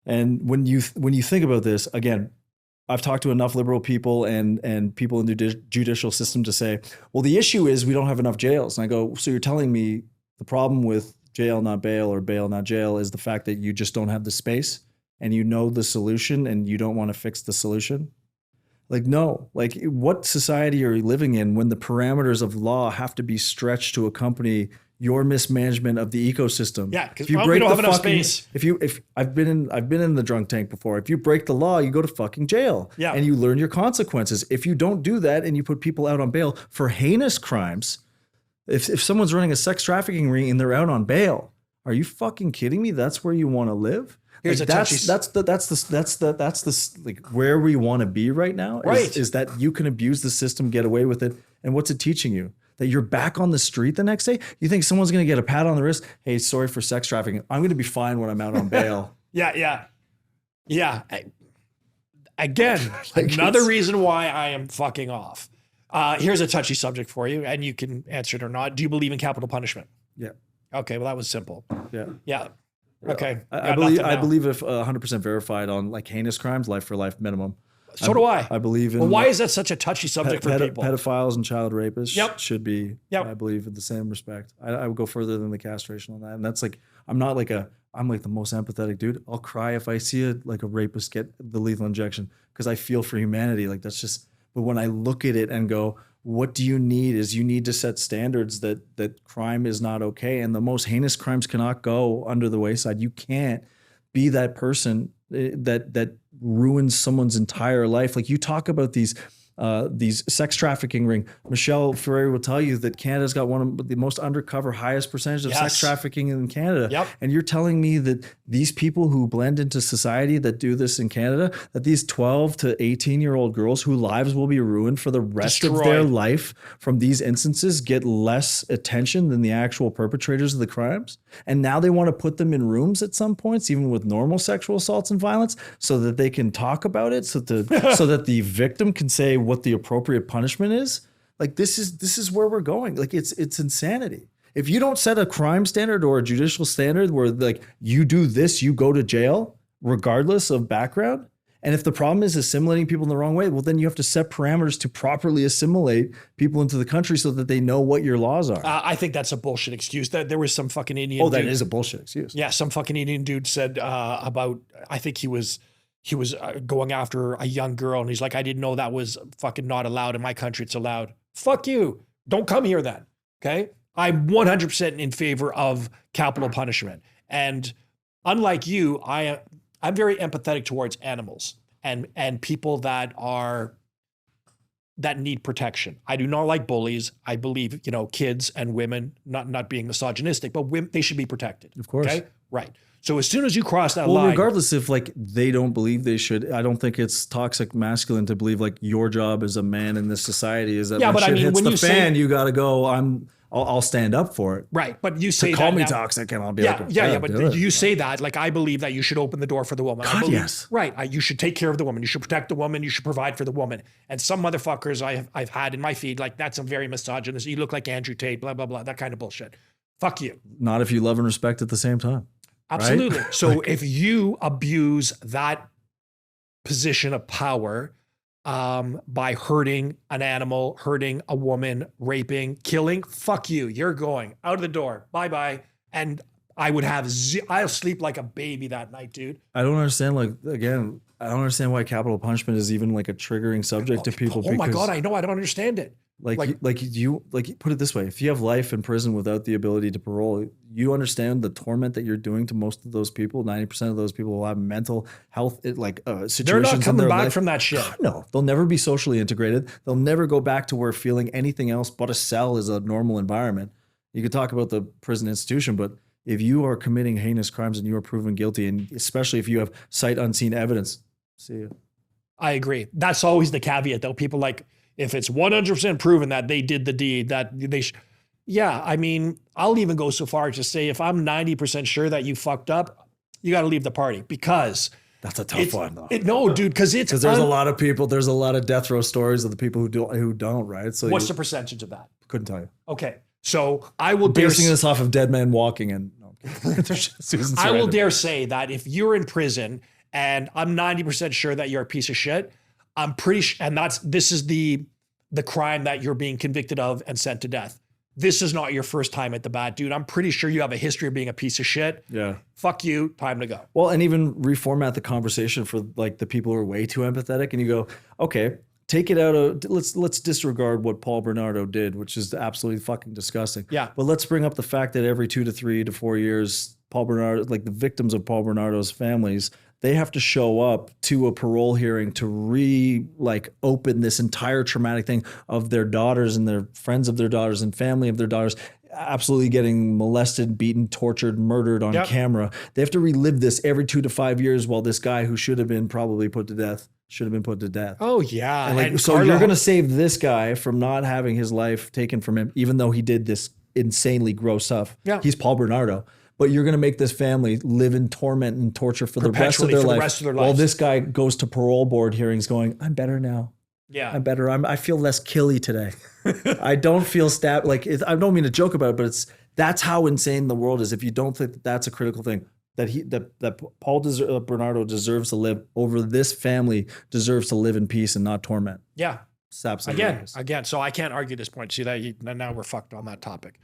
And when you think about this, again, I've talked to enough liberal people and people in the judicial system to say, well, the issue is we don't have enough jails. And I go, so you're telling me the problem with jail not bail or bail not jail is the fact that you just don't have the space and you know the solution and you don't want to fix the solution? Like, no. Like, what society are you living in when the parameters of law have to be stretched to accompany your mismanagement of the ecosystem? Yeah, because we don't have enough space. If I've been in the drunk tank before. If you break the law, you go to fucking jail. Yeah. And you learn your consequences. If you don't do that and you put people out on bail for heinous crimes, if someone's running a sex trafficking ring and they're out on bail, are you fucking kidding me? That's where you want to live? Here's like, that's the like where we want to be right now. Right. Is that you can abuse the system, get away with it, and what's it teaching you? That you're back on the street the next day? You think someone's going to get a pat on the wrist? Hey, sorry for sex trafficking. I'm going to be fine when I'm out on bail. Yeah. Again, another reason why I am fucking off. Here's a touchy subject for you, and you can answer it or not. Do you believe in capital punishment? Yeah. Okay, well, that was simple. Yeah. Okay. I believe if 100% verified on like heinous crimes, life for life minimum. So do I. I believe in. Well, why is that such a touchy subject for people? Pedophiles and child rapists should be, Yep. I believe, in the same respect. I would go further than the castration on that. And that's like, I'm like the most empathetic dude. I'll cry if I see a rapist get the lethal injection because I feel for humanity. Like that's just, but when I look at it and go, what do you need is you need to set standards that crime is not okay. And the most heinous crimes cannot go under the wayside. You can't be that person that ruins someone's entire life. Like you talk about these sex trafficking ring. Michelle Ferrer will tell you that Canada's got one of the most undercover, highest percentage of sex trafficking in Canada. Yep. And you're telling me that these people who blend into society that do this in Canada, that these 12 to 18-year-old girls whose lives will be ruined for the rest of their life from these instances get less attention than the actual perpetrators of the crimes? And now they want to put them in rooms at some points, even with normal sexual assaults and violence, so that they can talk about it, so that the victim can say what the appropriate punishment is. Like this is where we're going. Like it's insanity. If you don't set a crime standard or a judicial standard where like you do this, you go to jail regardless of background. And if the problem is assimilating people in the wrong way, well, then you have to set parameters to properly assimilate people into the country so that they know what your laws are. I think that's a bullshit excuse. There was some fucking Indian dude. That is a bullshit excuse. Yeah, some fucking Indian dude said about, I think he was going after a young girl, and he's like, I didn't know that was fucking not allowed in my country. It's allowed. Fuck you. Don't come here then. Okay. I'm 100% in favor of capital punishment. And unlike you, I'm very empathetic towards animals and people that need protection. I do not like bullies. I believe, kids and women, not being misogynistic, but women, they should be protected. Of course. Okay. Right. So as soon as you cross that line, regardless if like they don't believe they should, I don't think it's toxic masculine to believe like your job as a man in this society is that when shit hits the fan, you got to go. I'll stand up for it. Right, but you say call me toxic, and I'll be but you say that like I believe that you should open the door for the woman. God, yes. Right, you should take care of the woman. You should protect the woman. You should provide for the woman. And some motherfuckers I've had in my feed like that's a very misogynist. You look like Andrew Tate, blah blah blah, that kind of bullshit. Fuck you. Not if you love and respect at the same time. Absolutely. Right? So if you abuse that position of power by hurting an animal, hurting a woman, raping, killing, fuck you. You're going out of the door. Bye-bye. And I would have I'll sleep like a baby that night, dude. I don't understand. I don't understand why capital punishment is even like a triggering subject to people. Oh my God, I know. I don't understand it. You put it this way: if you have life in prison without the ability to parole, you understand the torment that you're doing to most of those people. 90% of those people will have mental health situations. They're not coming back life. From that shit. No, they'll never be socially integrated. They'll never go back to where feeling anything else but a cell is a normal environment. You could talk about the prison institution, but If you are committing heinous crimes and you are proven guilty, and especially if you have sight unseen evidence, see you. I agree. That's always the caveat, though. People like, if it's 100% proven that they did the deed, that they yeah, I mean, I'll even go so far as to say if I'm 90% sure that you fucked up, you got to leave the party, because that's a tough one, though. No, dude, because there's a lot of people. There's a lot of death row stories of the people who don't, right? So what's the percentage of that? Couldn't tell you. Okay, so I will basing this off of dead men walking, and I will dare say that if you're in prison and I'm 90% sure that you're a piece of shit, I'm pretty sure, and this is the crime that you're being convicted of and sent to death. This is not your first time at the bat, dude. I'm pretty sure you have a history of being a piece of shit. Yeah. Fuck you. Time to go. Well, and even reformat the conversation for like the people who are way too empathetic, and you go, okay, take it out of, let's disregard what Paul Bernardo did, which is absolutely fucking disgusting. Yeah. But let's bring up the fact that every 2 to 3 to 4 years, Paul Bernardo, like the victims of Paul Bernardo's families, they have to show up to a parole hearing to open this entire traumatic thing of their daughters and their friends of their daughters and family of their daughters absolutely getting molested, beaten, tortured, murdered on camera. They have to relive this every 2 to 5 years while this guy who should have been probably put to death should have been put to death. Oh yeah. And so you're going to save this guy from not having his life taken from him, even though he did this insanely gross stuff. Yeah. He's Paul Bernardo. But you're going to make this family live in torment and torture for the rest of their life. While this guy goes to parole board hearings going, I'm better now. Yeah. I'm better. I feel less killy today. I don't feel stabbed. I don't mean to joke about it, but that's how insane the world is. If you don't think that's a critical thing, that Paul Bernardo deserves to live over, this family deserves to live in peace and not torment. Yeah. It's absolutely Again. So I can't argue this point. See that now we're fucked on that topic.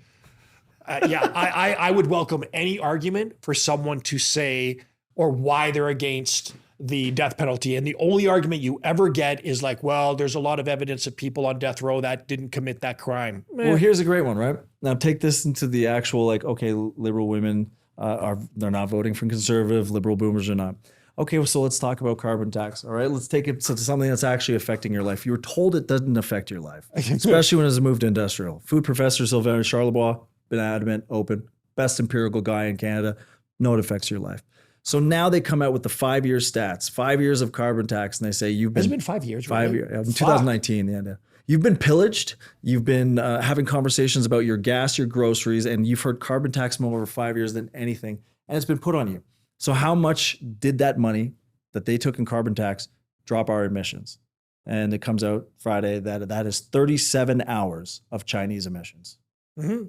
I would welcome any argument for someone to say or why they're against the death penalty. And the only argument you ever get is like, well, there's a lot of evidence of people on death row that didn't commit that crime. Well, here's a great one, right? Now take this into the actual, okay, liberal women they're not voting for conservative, liberal boomers are not. Okay, so let's talk about carbon tax. All right, let's take it to something that's actually affecting your life. You were told it doesn't affect your life, especially when it's moved to industrial. Food professor Sylvain Charlebois, been adamant, open, best empirical guy in Canada. No, it affects your life. So now they come out with the 5-year stats, 5 years of carbon tax, and they say you've been. It's been 5 years, right? 5 years, in 2019, yeah. You've been pillaged. You've been having conversations about your gas, your groceries, and you've heard carbon tax more over 5 years than anything, and it's been put on you. So how much did that money that they took in carbon tax drop our emissions? And it comes out Friday that is 37 hours of Chinese emissions. Mm-hmm.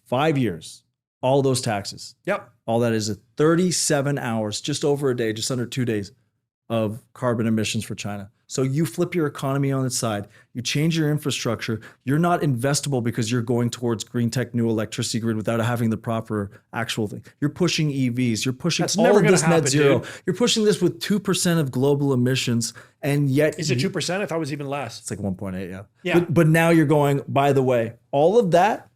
5 years, all those taxes. Yep. All that is 37 hours, just over a day, just under 2 days of carbon emissions for China. So you flip your economy on its side, you change your infrastructure, you're not investable because you're going towards green tech, new electricity grid without having the proper actual thing. You're pushing EVs, you're pushing all of this net zero. Dude. You're pushing this with 2% of global emissions, and yet— Is it 2%? I thought it was even less. It's like 1.8, yeah. Yeah. But now you're going, by the way, all of that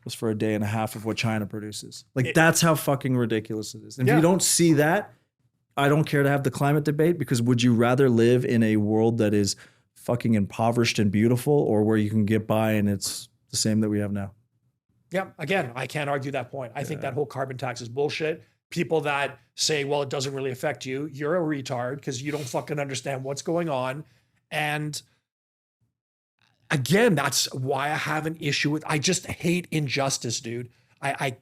was for a day and a half of what China produces. That's how fucking ridiculous it is. And if you don't see that, I don't care to have the climate debate, because would you rather live in a world that is fucking impoverished and beautiful, or where you can get by and it's the same that we have now? Yeah. Again, I can't argue that point. I think that whole carbon tax is bullshit. People that say, well, it doesn't really affect you, you're a retard because you don't fucking understand what's going on. And again, that's why I have an issue with— I just hate injustice, dude. I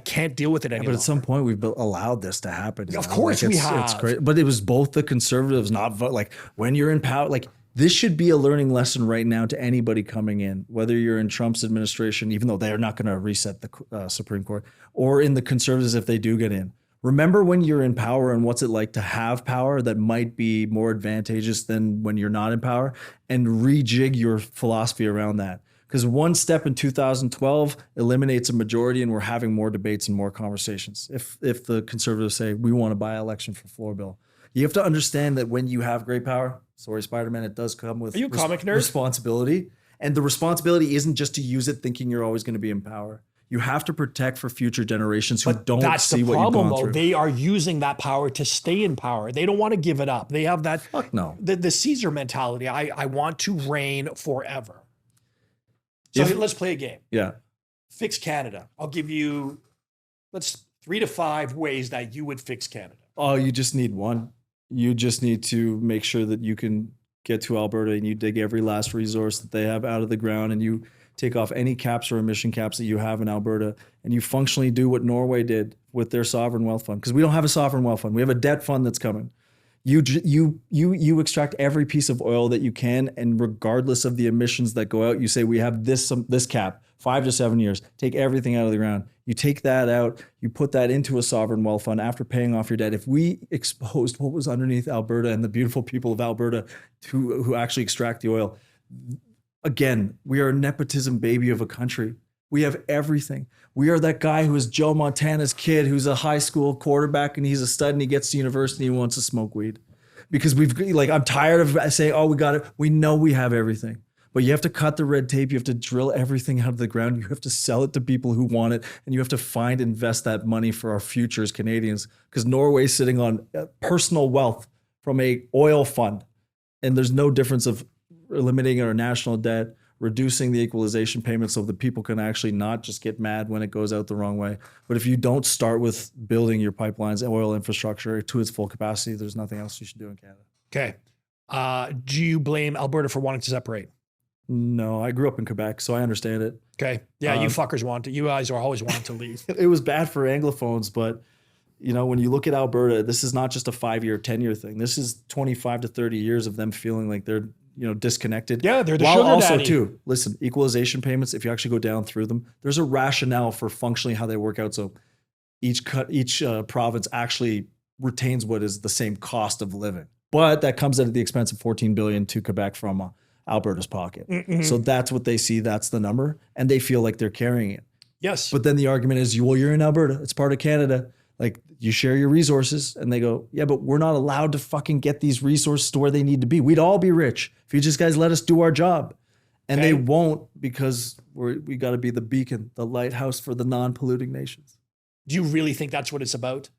can't deal with it anymore. But at some point, we've allowed this to happen. Of course we have. It's great. But it was both the conservatives not vote. When you're in power, this should be a learning lesson right now to anybody coming in, whether you're in Trump's administration, even though they're not going to reset the Supreme Court, or in the conservatives if they do get in. Remember when you're in power and what's it like to have power that might be more advantageous than when you're not in power, and rejig your philosophy around that. Because one step in 2012 eliminates a majority, and we're having more debates and more conversations. If the conservatives say we want a by-election for floor bill, you have to understand that when you have great power, sorry, Spider-Man, it does come with responsibility. And the responsibility isn't just to use it thinking you're always going to be in power. You have to protect for future generations who don't see what you've gone through. They are using that power to stay in power. They don't want to give it up. They have that the Caesar mentality. I want to reign forever. So let's play a game. Yeah. fix Canada. I'll give you 3 to 5 ways that you would fix Canada. Oh, you just need one. You just need to make sure that you can get to Alberta and you dig every last resource that they have out of the ground, and you take off any caps or emission caps that you have in Alberta, and you functionally do what Norway did with their sovereign wealth fund. Because we don't have a sovereign wealth fund. We have a debt fund that's coming. You extract every piece of oil that you can, and regardless of the emissions that go out, you say we have this cap, 5 to 7 years. Take everything out of the ground. You take that out. You put that into a sovereign wealth fund after paying off your debt. If we exposed what was underneath Alberta and the beautiful people of Alberta who actually extract the oil, again, we are a nepotism baby of a country. We have everything. We are that guy who is Joe Montana's kid, who's a high school quarterback, and he's a stud, and he gets to university and he wants to smoke weed. Because I'm tired of saying, oh, we got it. We know we have everything. But you have to cut the red tape. You have to drill everything out of the ground. You have to sell it to people who want it. And you have to invest that money for our future as Canadians. Because Norway's sitting on personal wealth from a oil fund. And there's no difference of eliminating our national debt, reducing the equalization payments so that people can actually not just get mad when it goes out the wrong way. But if you don't start with building your pipelines and oil infrastructure to its full capacity, there's nothing else you should do in Canada. Okay. Do you blame Alberta for wanting to separate? No, I grew up in Quebec, so I understand it. Okay. Yeah, you fuckers want to. You guys are always wanting to leave. It was bad for Anglophones, but when you look at Alberta, this is not just a 5-year, 10-year thing. This is 25 to 30 years of them feeling like they're disconnected. Yeah, they're the While sugar also daddy. too, listen, equalization payments, if you actually go down through them, there's a rationale for functionally how they work out. So each province actually retains what is the same cost of living, but that comes at the expense of $14 billion to Quebec from Alberta's pocket. Mm-hmm. So that's what they see. That's the number, and they feel like they're carrying it. Yes. But then the argument is, you're in Alberta. It's part of Canada. Like, you share your resources, and they go, yeah, but we're not allowed to fucking get these resources to where they need to be. We'd all be rich if you just guys let us do our job. And Okay. they won't, because we got to be the beacon, the lighthouse for the non-polluting nations. Do you really think that's what it's about?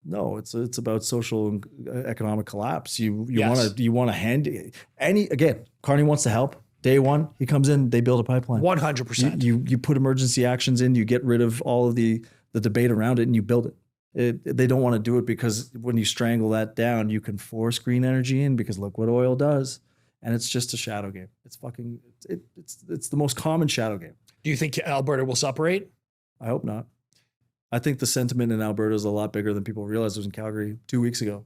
No, it's about social and economic collapse. You Yes. want to hand again. Carney wants to help. Day one, he comes in, they build a pipeline. 100%. You put emergency actions in, you get rid of all of the debate around it, and you build it. They don't want to do it because when you strangle that down, you can force green energy in, because look what oil does. And it's just a shadow game. It's the most common shadow game. Do you think Alberta will separate? I hope not. I think the sentiment in Alberta is a lot bigger than people realize. It was in Calgary 2 weeks ago.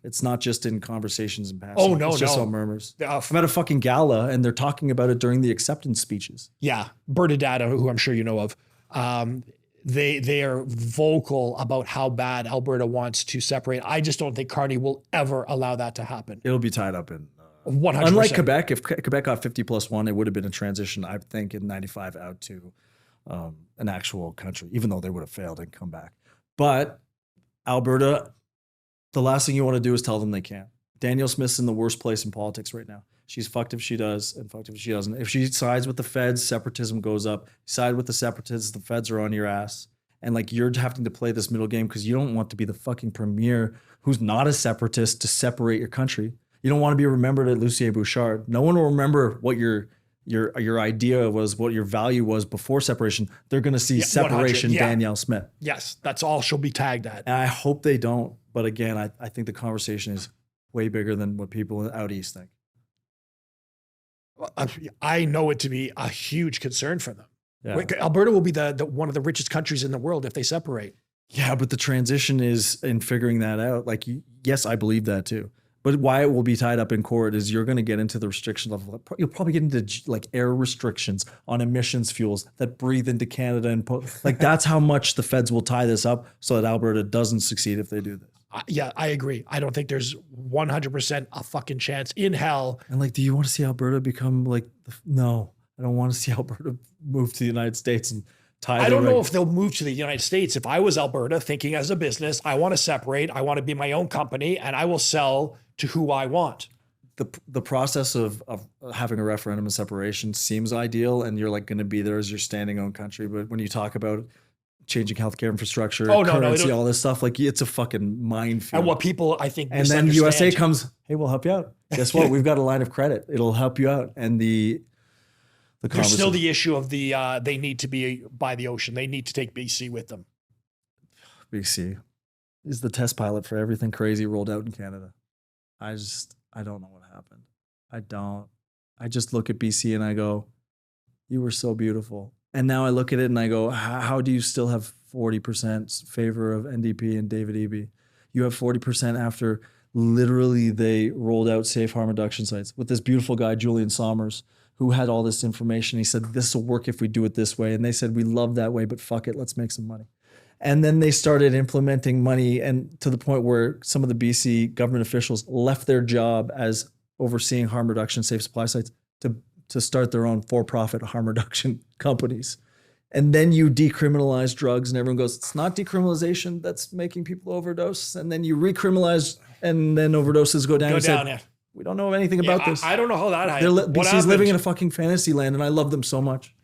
It's not just in conversations and passing. Oh, no, it's just no. all murmurs. I'm at a fucking gala, and they're talking about it during the acceptance speeches. Yeah. Bernadetta, who I'm sure you know of, they are vocal about how bad Alberta wants to separate. I just don't think Carney will ever allow that to happen. It'll be tied up in 100%. Unlike Quebec, if Quebec got 50+1, it would have been a transition, I think, in 95 out to an actual country, even though they would have failed and come back. But Alberta, the last thing you want to do is tell them they can't. Danielle Smith's in the worst place in politics right now. She's fucked if she does and fucked if she doesn't. If she sides with the feds, separatism goes up. You side with the separatists, the feds are on your ass. And like, you're having to play this middle game because you don't want to be the fucking premier who's not a separatist to separate your country. You don't want to be remembered at Lucien Bouchard. No one will remember what your idea was, what your value was before separation. They're going to see separation 100, yeah. Danielle Smith. Yes, that's all she'll be tagged at. And I hope they don't. But again, I think the conversation is way bigger than what people out east think. I know it to be a huge concern for them. Yeah. Alberta will be the one of the richest countries in the world if they separate. Yeah, but the transition is in figuring that out. Like, yes, I believe that too. But why it will be tied up in court is you're going to get into the restrictions of, you'll probably get into like air restrictions on emissions fuels that breathe into Canada. And like, that's how much the feds will tie this up so that Alberta doesn't succeed if they do this. Yeah, I agree. I don't think there's 100% a fucking chance in hell. And like, do you want to see Alberta become like, no, I don't want to see Alberta move to the United States and tie. I don't know if they'll move to the United States. If I was Alberta thinking as a business, I want to separate, I want to be my own company, and I will sell to who I want. The process of having a referendum and separation seems ideal, and you're like going to be there as your standing own country. But when you talk about changing healthcare infrastructure, currency, all this stuff, like, it's a fucking minefield. And what people, I think, and then USA comes, hey, we'll help you out. Guess what? We've got a line of credit. It'll help you out. And the There's still the issue of they need to be by the ocean. They need to take BC with them. BC is the test pilot for everything crazy rolled out in Canada. I don't know what happened. I just look at BC and I go, you were so beautiful. And now I look at it and I go, how do you still have 40% favor of NDP and David Eby? You have 40% after literally they rolled out safe harm reduction sites with this beautiful guy, Julian Sommers, who had all this information. He said, this will work if we do it this way. And they said, we love that way, but fuck it, let's make some money. And then they started implementing money, and to the point where some of the BC government officials left their job as overseeing harm reduction safe supply sites to start their own for-profit harm reduction companies. And then you decriminalize drugs and everyone goes, it's not decriminalization that's making people overdose. And then you recriminalize and then overdoses go down. Yeah. We don't know anything about this. I don't know how that happened. BC's living in a fucking fantasy land and I love them so much.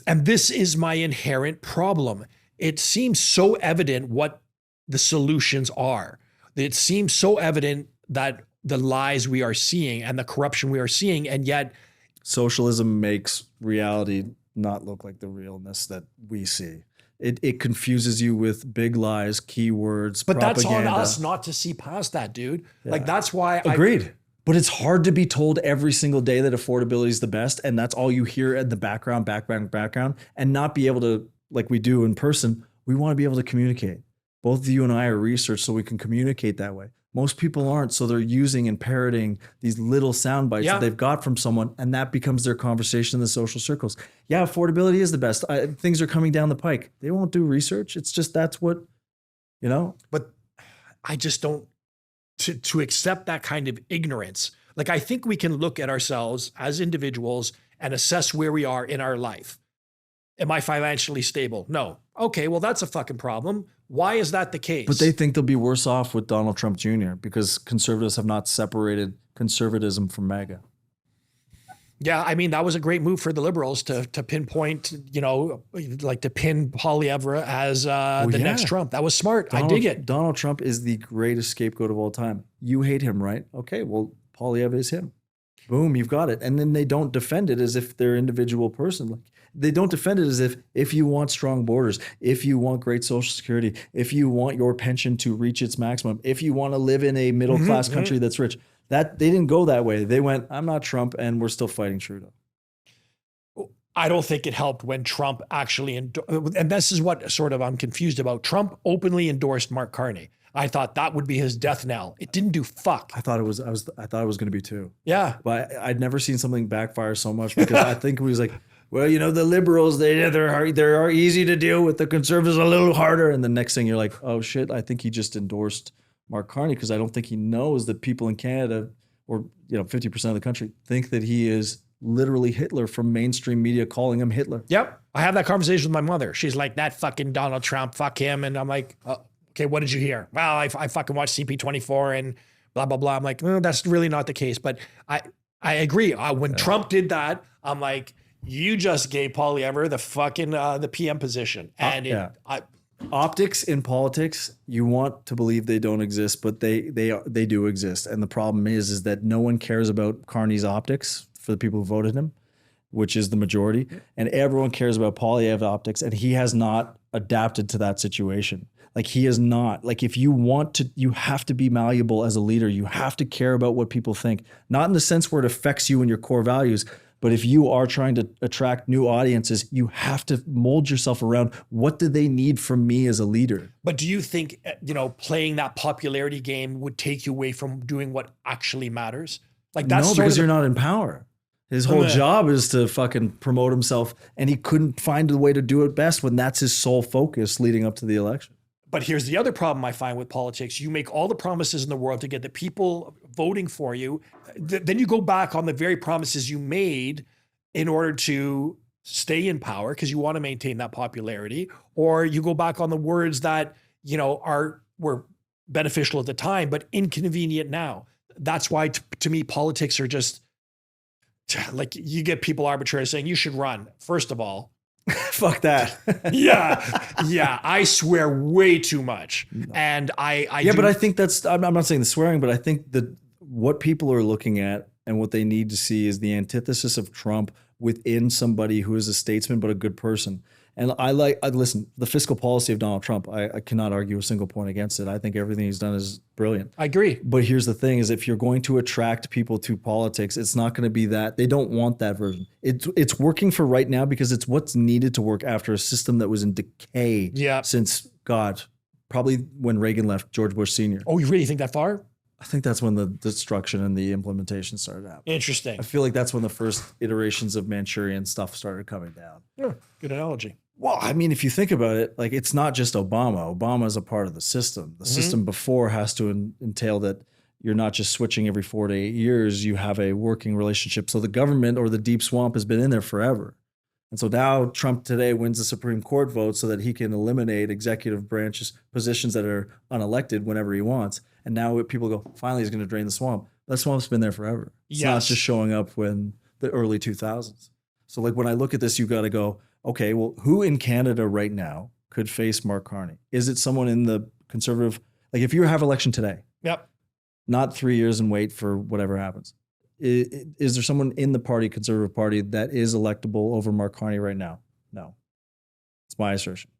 And this is my inherent problem. It seems so evident what the solutions are. It seems so evident that the lies we are seeing and the corruption we are seeing, and yet socialism makes reality not look like the realness that we see. It confuses you with big lies, keywords, but propaganda. That's on us not to see past that, dude. Yeah. Like that's why Agreed. But it's hard to be told every single day that affordability is the best, and that's all you hear in the background, and not be able to, like we do in person. We want to be able to communicate. Both of you and I are researched so we can communicate that way. Most people aren't, so they're using and parroting these little sound bites that they've got from someone, and that becomes their conversation in the social circles. Yeah, affordability is the best. Things are coming down the pike. They won't do research. It's just that's what, you know. But I just don't, to accept that kind of ignorance. Like, I think we can look at ourselves as individuals and assess where we are in our life. Am I financially stable? No. Okay, well, that's a fucking problem. Why is that the case? But they think they'll be worse off with Donald Trump Jr. because conservatives have not separated conservatism from MAGA. Yeah, I mean, that was a great move for the Liberals to pinpoint, you know, like to pin Poilievre as the next Trump. That was smart. I dig it. Donald Trump is the greatest scapegoat of all time. You hate him, right? Okay, well, Poilievre is him. Boom, you've got it. And then they don't defend it as if they're an individual person. Like, they don't defend it as if you want strong borders, if you want great social security, if you want your pension to reach its maximum, if you want to live in a middle-class country that's rich. That they didn't go that way. They went, I'm not Trump, and we're still fighting Trudeau. I don't think it helped when Trump actually, and this is what sort of I'm confused about. Trump openly endorsed Mark Carney. I thought that would be his death knell. It didn't do fuck. I thought it was going to be too. Yeah. But I'd never seen something backfire so much because I think it was like, well, you know, the liberals, they're easy to deal with. The conservatives a little harder. And the next thing you're like, oh shit, I think he just endorsed Mark Carney because I don't think he knows that people in Canada, or 50% of the country, think that he is literally Hitler from mainstream media calling him Hitler. Yep. I have that conversation with my mother. She's like, that fucking Donald Trump, fuck him. And I'm like, okay, what did you hear? Well, I fucking watched CP24 and blah, blah, blah. I'm like, no, that's really not the case. But I agree. When Trump did that, I'm like, you just gave Poilievre the fucking the PM position. And optics in politics, you want to believe they don't exist, but they do exist. And the problem is that no one cares about Carney's optics for the people who voted him, which is the majority. And everyone cares about Poilievre's optics, and he has not adapted to that situation. Like, he is not. Like, if you want to, you have to be malleable as a leader. You have to care about what people think, not in the sense where it affects you and your core values, but if you are trying to attract new audiences, you have to mold yourself around what do they need from me as a leader. But do you think, playing that popularity game would take you away from doing what actually matters? Like, that's no, because you're not in power. His whole job is to fucking promote himself, and he couldn't find a way to do it best when that's his sole focus leading up to the election. But here's the other problem I find with politics. You make all the promises in the world to get the people voting for you. Then you go back on the very promises you made in order to stay in power because you want to maintain that popularity, or you go back on the words that, were beneficial at the time, but inconvenient now. That's why to me, politics are just like, you get people arbitrarily saying you should run. First of all, fuck that. yeah. I swear way too much. No. And but I think I'm not saying the swearing, but I think that what people are looking at and what they need to see is the antithesis of Trump within somebody who is a statesman but a good person. And I listen, the fiscal policy of Donald Trump, I cannot argue a single point against it. I think everything he's done is brilliant. I agree. But here's the thing is if you're going to attract people to politics, it's not going to be that. They don't want that version. It's working for right now because it's what's needed to work after a system that was in decay since, God, probably when Reagan left, George Bush Sr. Oh, you really think that far? I think that's when the destruction and the implementation started happening. Interesting. I feel like that's when the first iterations of Manchurian stuff started coming down. Yeah, good analogy. Well, I mean, if you think about it, like it's not just Obama. Obama is a part of the system. The system before has to entail that you're not just switching every 4 to 8 years. You have a working relationship. So the government or the deep swamp has been in there forever. And so now Trump today wins the Supreme Court vote so that he can eliminate executive branches positions that are unelected whenever he wants. And now people go, finally, he's going to drain the swamp. That swamp's been there forever. It's not just showing up when the early 2000s. So like when I look at this, you got to go, okay, well, who in Canada right now could face Mark Carney? Is it someone in the conservative, like if you have election today, not 3 years and wait for whatever happens. Is there someone in the party, conservative party, that is electable over Mark Carney right now? No. It's my assertion.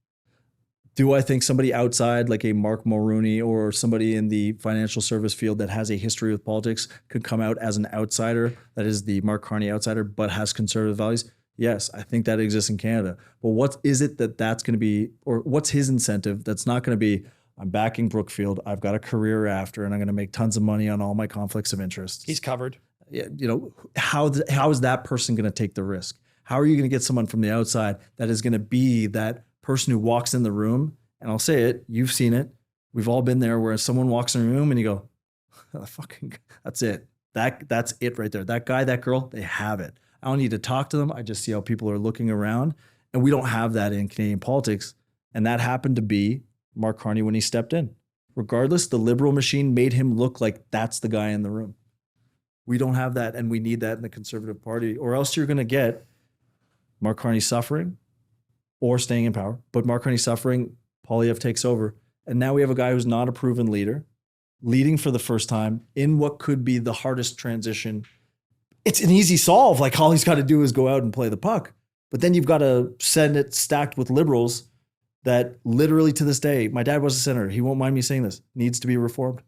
Do I think somebody outside like a Mark Mulroney or somebody in the financial service field that has a history with politics could come out as an outsider, that is the Mark Carney outsider, but has conservative values? Yes, I think that exists in Canada. But what is it that's going to be, or what's his incentive that's not going to be, I'm backing Brookfield, I've got a career after, and I'm going to make tons of money on all my conflicts of interest. He's covered. You know, how is that person going to take the risk? How are you going to get someone from the outside that is going to be that person who walks in the room? And I'll say it, you've seen it. We've all been there where someone walks in a room and you go, oh, fucking, that's it. That's it right there. That guy, that girl, they have it. I don't need to talk to them. I just see how people are looking around. And we don't have that in Canadian politics. And that happened to be Mark Carney when he stepped in. Regardless, the liberal machine made him look like that's the guy in the room. We don't have that, and we need that in the Conservative Party, or else you're going to get Mark Carney suffering or staying in power. But Mark Carney suffering, Poilievre takes over. And now we have a guy who's not a proven leader, leading for the first time in what could be the hardest transition. It's an easy solve. Like all he's got to do is go out and play the puck. But then you've got a Senate stacked with liberals that literally to this day, my dad was a senator. He won't mind me saying this, needs to be reformed.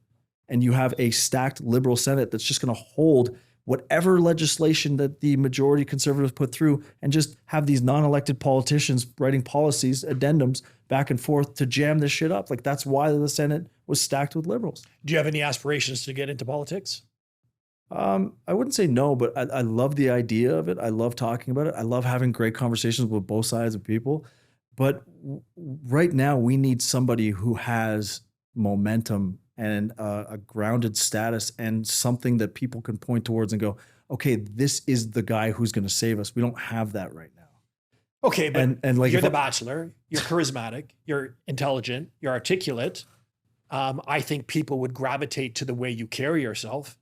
And you have a stacked liberal Senate that's just going to hold whatever legislation that the majority conservatives put through and just have these non-elected politicians writing policies, addendums back and forth to jam this shit up. Like that's why the Senate was stacked with liberals. Do you have any aspirations to get into politics? I wouldn't say no, but I love the idea of it. I love talking about it. I love having great conversations with both sides of people. But right now we need somebody who has momentum and a grounded status and something that people can point towards and go, okay, this is the guy who's going to save us. We don't have that right now. Okay, but and like you're the Bachelor, you're charismatic, you're intelligent, you're articulate. I think people would gravitate to the way you carry yourself.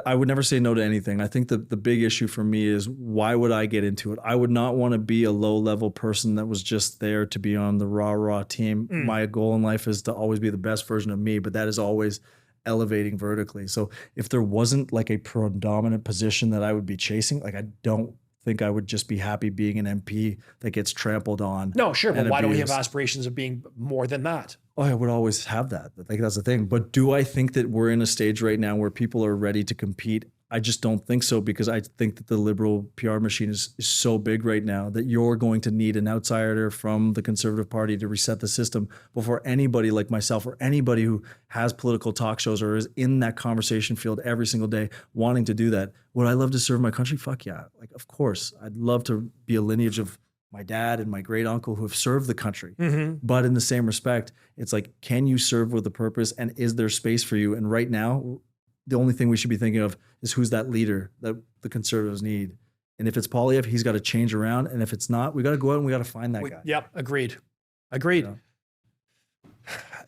I would never say no to anything. I think the big issue for me is why would I get into it? I would not want to be a low-level person that was just there to be on the raw team. My goal in life is to always be the best version of me, but that is always elevating vertically. So if there wasn't like a predominant position that I would be chasing, like I don't think I would just be happy being an MP that gets trampled on. No, sure, but why don't we have aspirations of being more than that? Oh, I would always have that. I think that's the thing. But do I think that we're in a stage right now where people are ready to compete? I just don't think so, because I think that the liberal PR machine is so big right now that you're going to need an outsider from the Conservative Party to reset the system before anybody like myself or anybody who has political talk shows or is in that conversation field every single day wanting to do that. Would I love to serve my country? Fuck yeah. Like, of course. I'd love to be a lineage of my dad and my great uncle who have served the country. But in the same respect, it's like, can you serve with a purpose, and is there space for you? And right now, the only thing we should be thinking of is who's that leader that the Conservatives need. And if it's Poilievre, he's got to change around. And if it's not, we got to go out and we got to find that guy. Yep, agreed.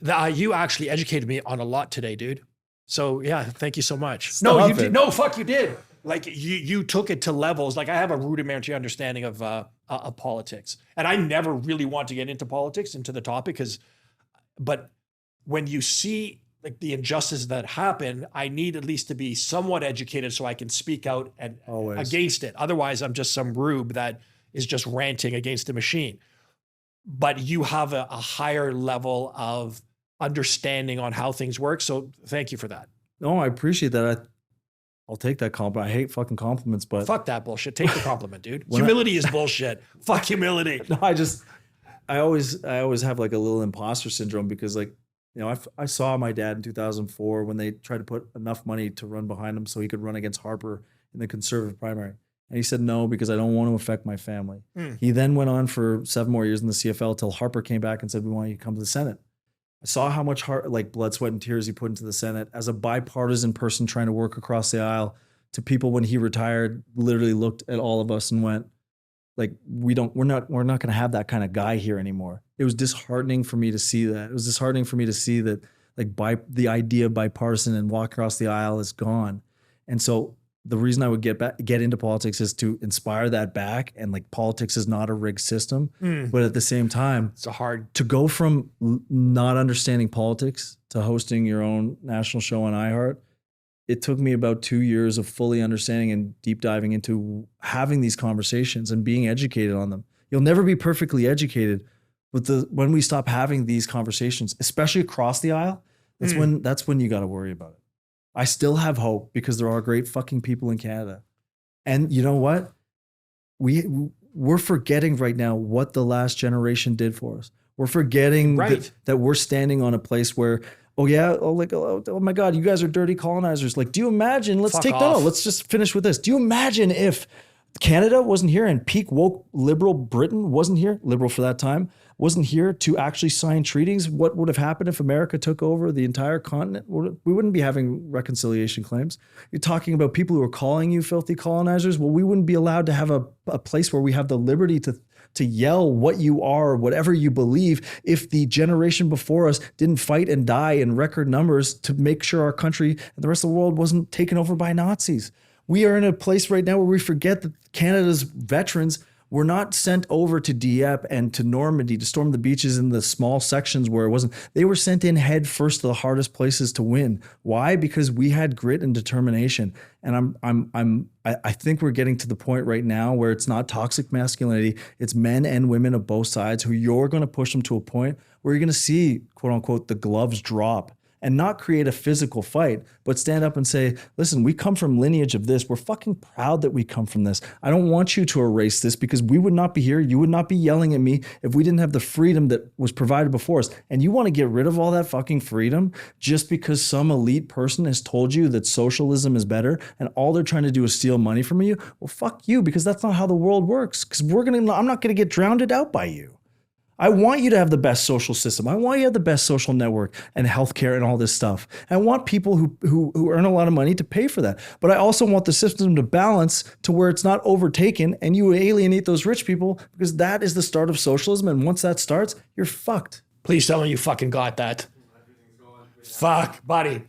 You actually educated me on a lot today, dude. So yeah, thank you so much. No, you did. No, fuck, you did. Like you took it to levels. Like I have a rudimentary understanding of politics, and I never really want to get into politics, into the topic, but when you see, like the injustices that happen, I need at least to be somewhat educated so I can speak out and Always. against it. Otherwise, I'm just some rube that is just ranting against the machine. But you have a higher level of understanding on how things work. So thank you for that. No, I appreciate that. I'll take that compliment. I hate fucking compliments, but Fuck that bullshit. Take the compliment, dude. When Humility is bullshit. Fuck humility. no, I always have like a little imposter syndrome because like, you know, I saw my dad in 2004 when they tried to put enough money to run behind him so he could run against Harper in the Conservative primary. And he said, no, because I don't want to affect my family. He then went on for 7 more years in the CFL till Harper came back and said, we want you to come to the Senate. I saw how much blood, sweat, and tears he put into the Senate as a bipartisan person trying to work across the aisle to people when he retired, literally looked at all of us and went, like, we're not going to have that kind of guy here anymore. It was disheartening for me to see that. It was disheartening for me to see that the idea of bipartisan and walk across the aisle is gone. And so the reason I would get into politics is to inspire that back. And like politics is not a rigged system, but at the same time, it's hard to go from not understanding politics to hosting your own national show on iHeart. It took me about 2 years of fully understanding and deep diving into having these conversations and being educated on them. You'll never be perfectly educated, but when we stop having these conversations, especially across the aisle, that's when you got to worry about it. I still have hope because there are great fucking people in Canada. And you know what? We're forgetting right now what the last generation did for us. We're forgetting that we're standing on a place where, oh my God, you guys are dirty colonizers. Like, do you imagine, let's just finish with this. Do you imagine if Canada wasn't here and peak woke liberal Britain wasn't here, liberal for that time, wasn't here to actually sign treaties? What would have happened if America took over the entire continent? We wouldn't be having reconciliation claims. You're talking about people who are calling you filthy colonizers. Well, we wouldn't be allowed to have a place where we have the liberty to yell what you are, whatever you believe, if the generation before us didn't fight and die in record numbers to make sure our country and the rest of the world wasn't taken over by Nazis. We are in a place right now where we forget that Canada's veterans were not sent over to Dieppe and to Normandy to storm the beaches in the small sections where it wasn't. They were sent in head first to the hardest places to win. Why? Because we had grit and determination. And I think we're getting to the point right now where it's not toxic masculinity. It's men and women of both sides who you're going to push them to a point where you're going to see, quote unquote, the gloves drop. And not create a physical fight, but stand up and say, listen, we come from lineage of this. We're fucking proud that we come from this. I don't want you to erase this because we would not be here. You would not be yelling at me if we didn't have the freedom that was provided before us. And you want to get rid of all that fucking freedom just because some elite person has told you that socialism is better and all they're trying to do is steal money from you? Well, fuck you, because that's not how the world works. Because I'm not going to get drowned out by you. I want you to have the best social system. I want you to have the best social network and healthcare and all this stuff. I want people who earn a lot of money to pay for that. But I also want the system to balance to where it's not overtaken and you alienate those rich people, because that is the start of socialism. And once that starts, you're fucked. Please tell me you fucking got that. Fuck, buddy.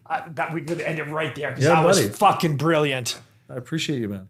We could end it right there because that was fucking brilliant. I appreciate you, man.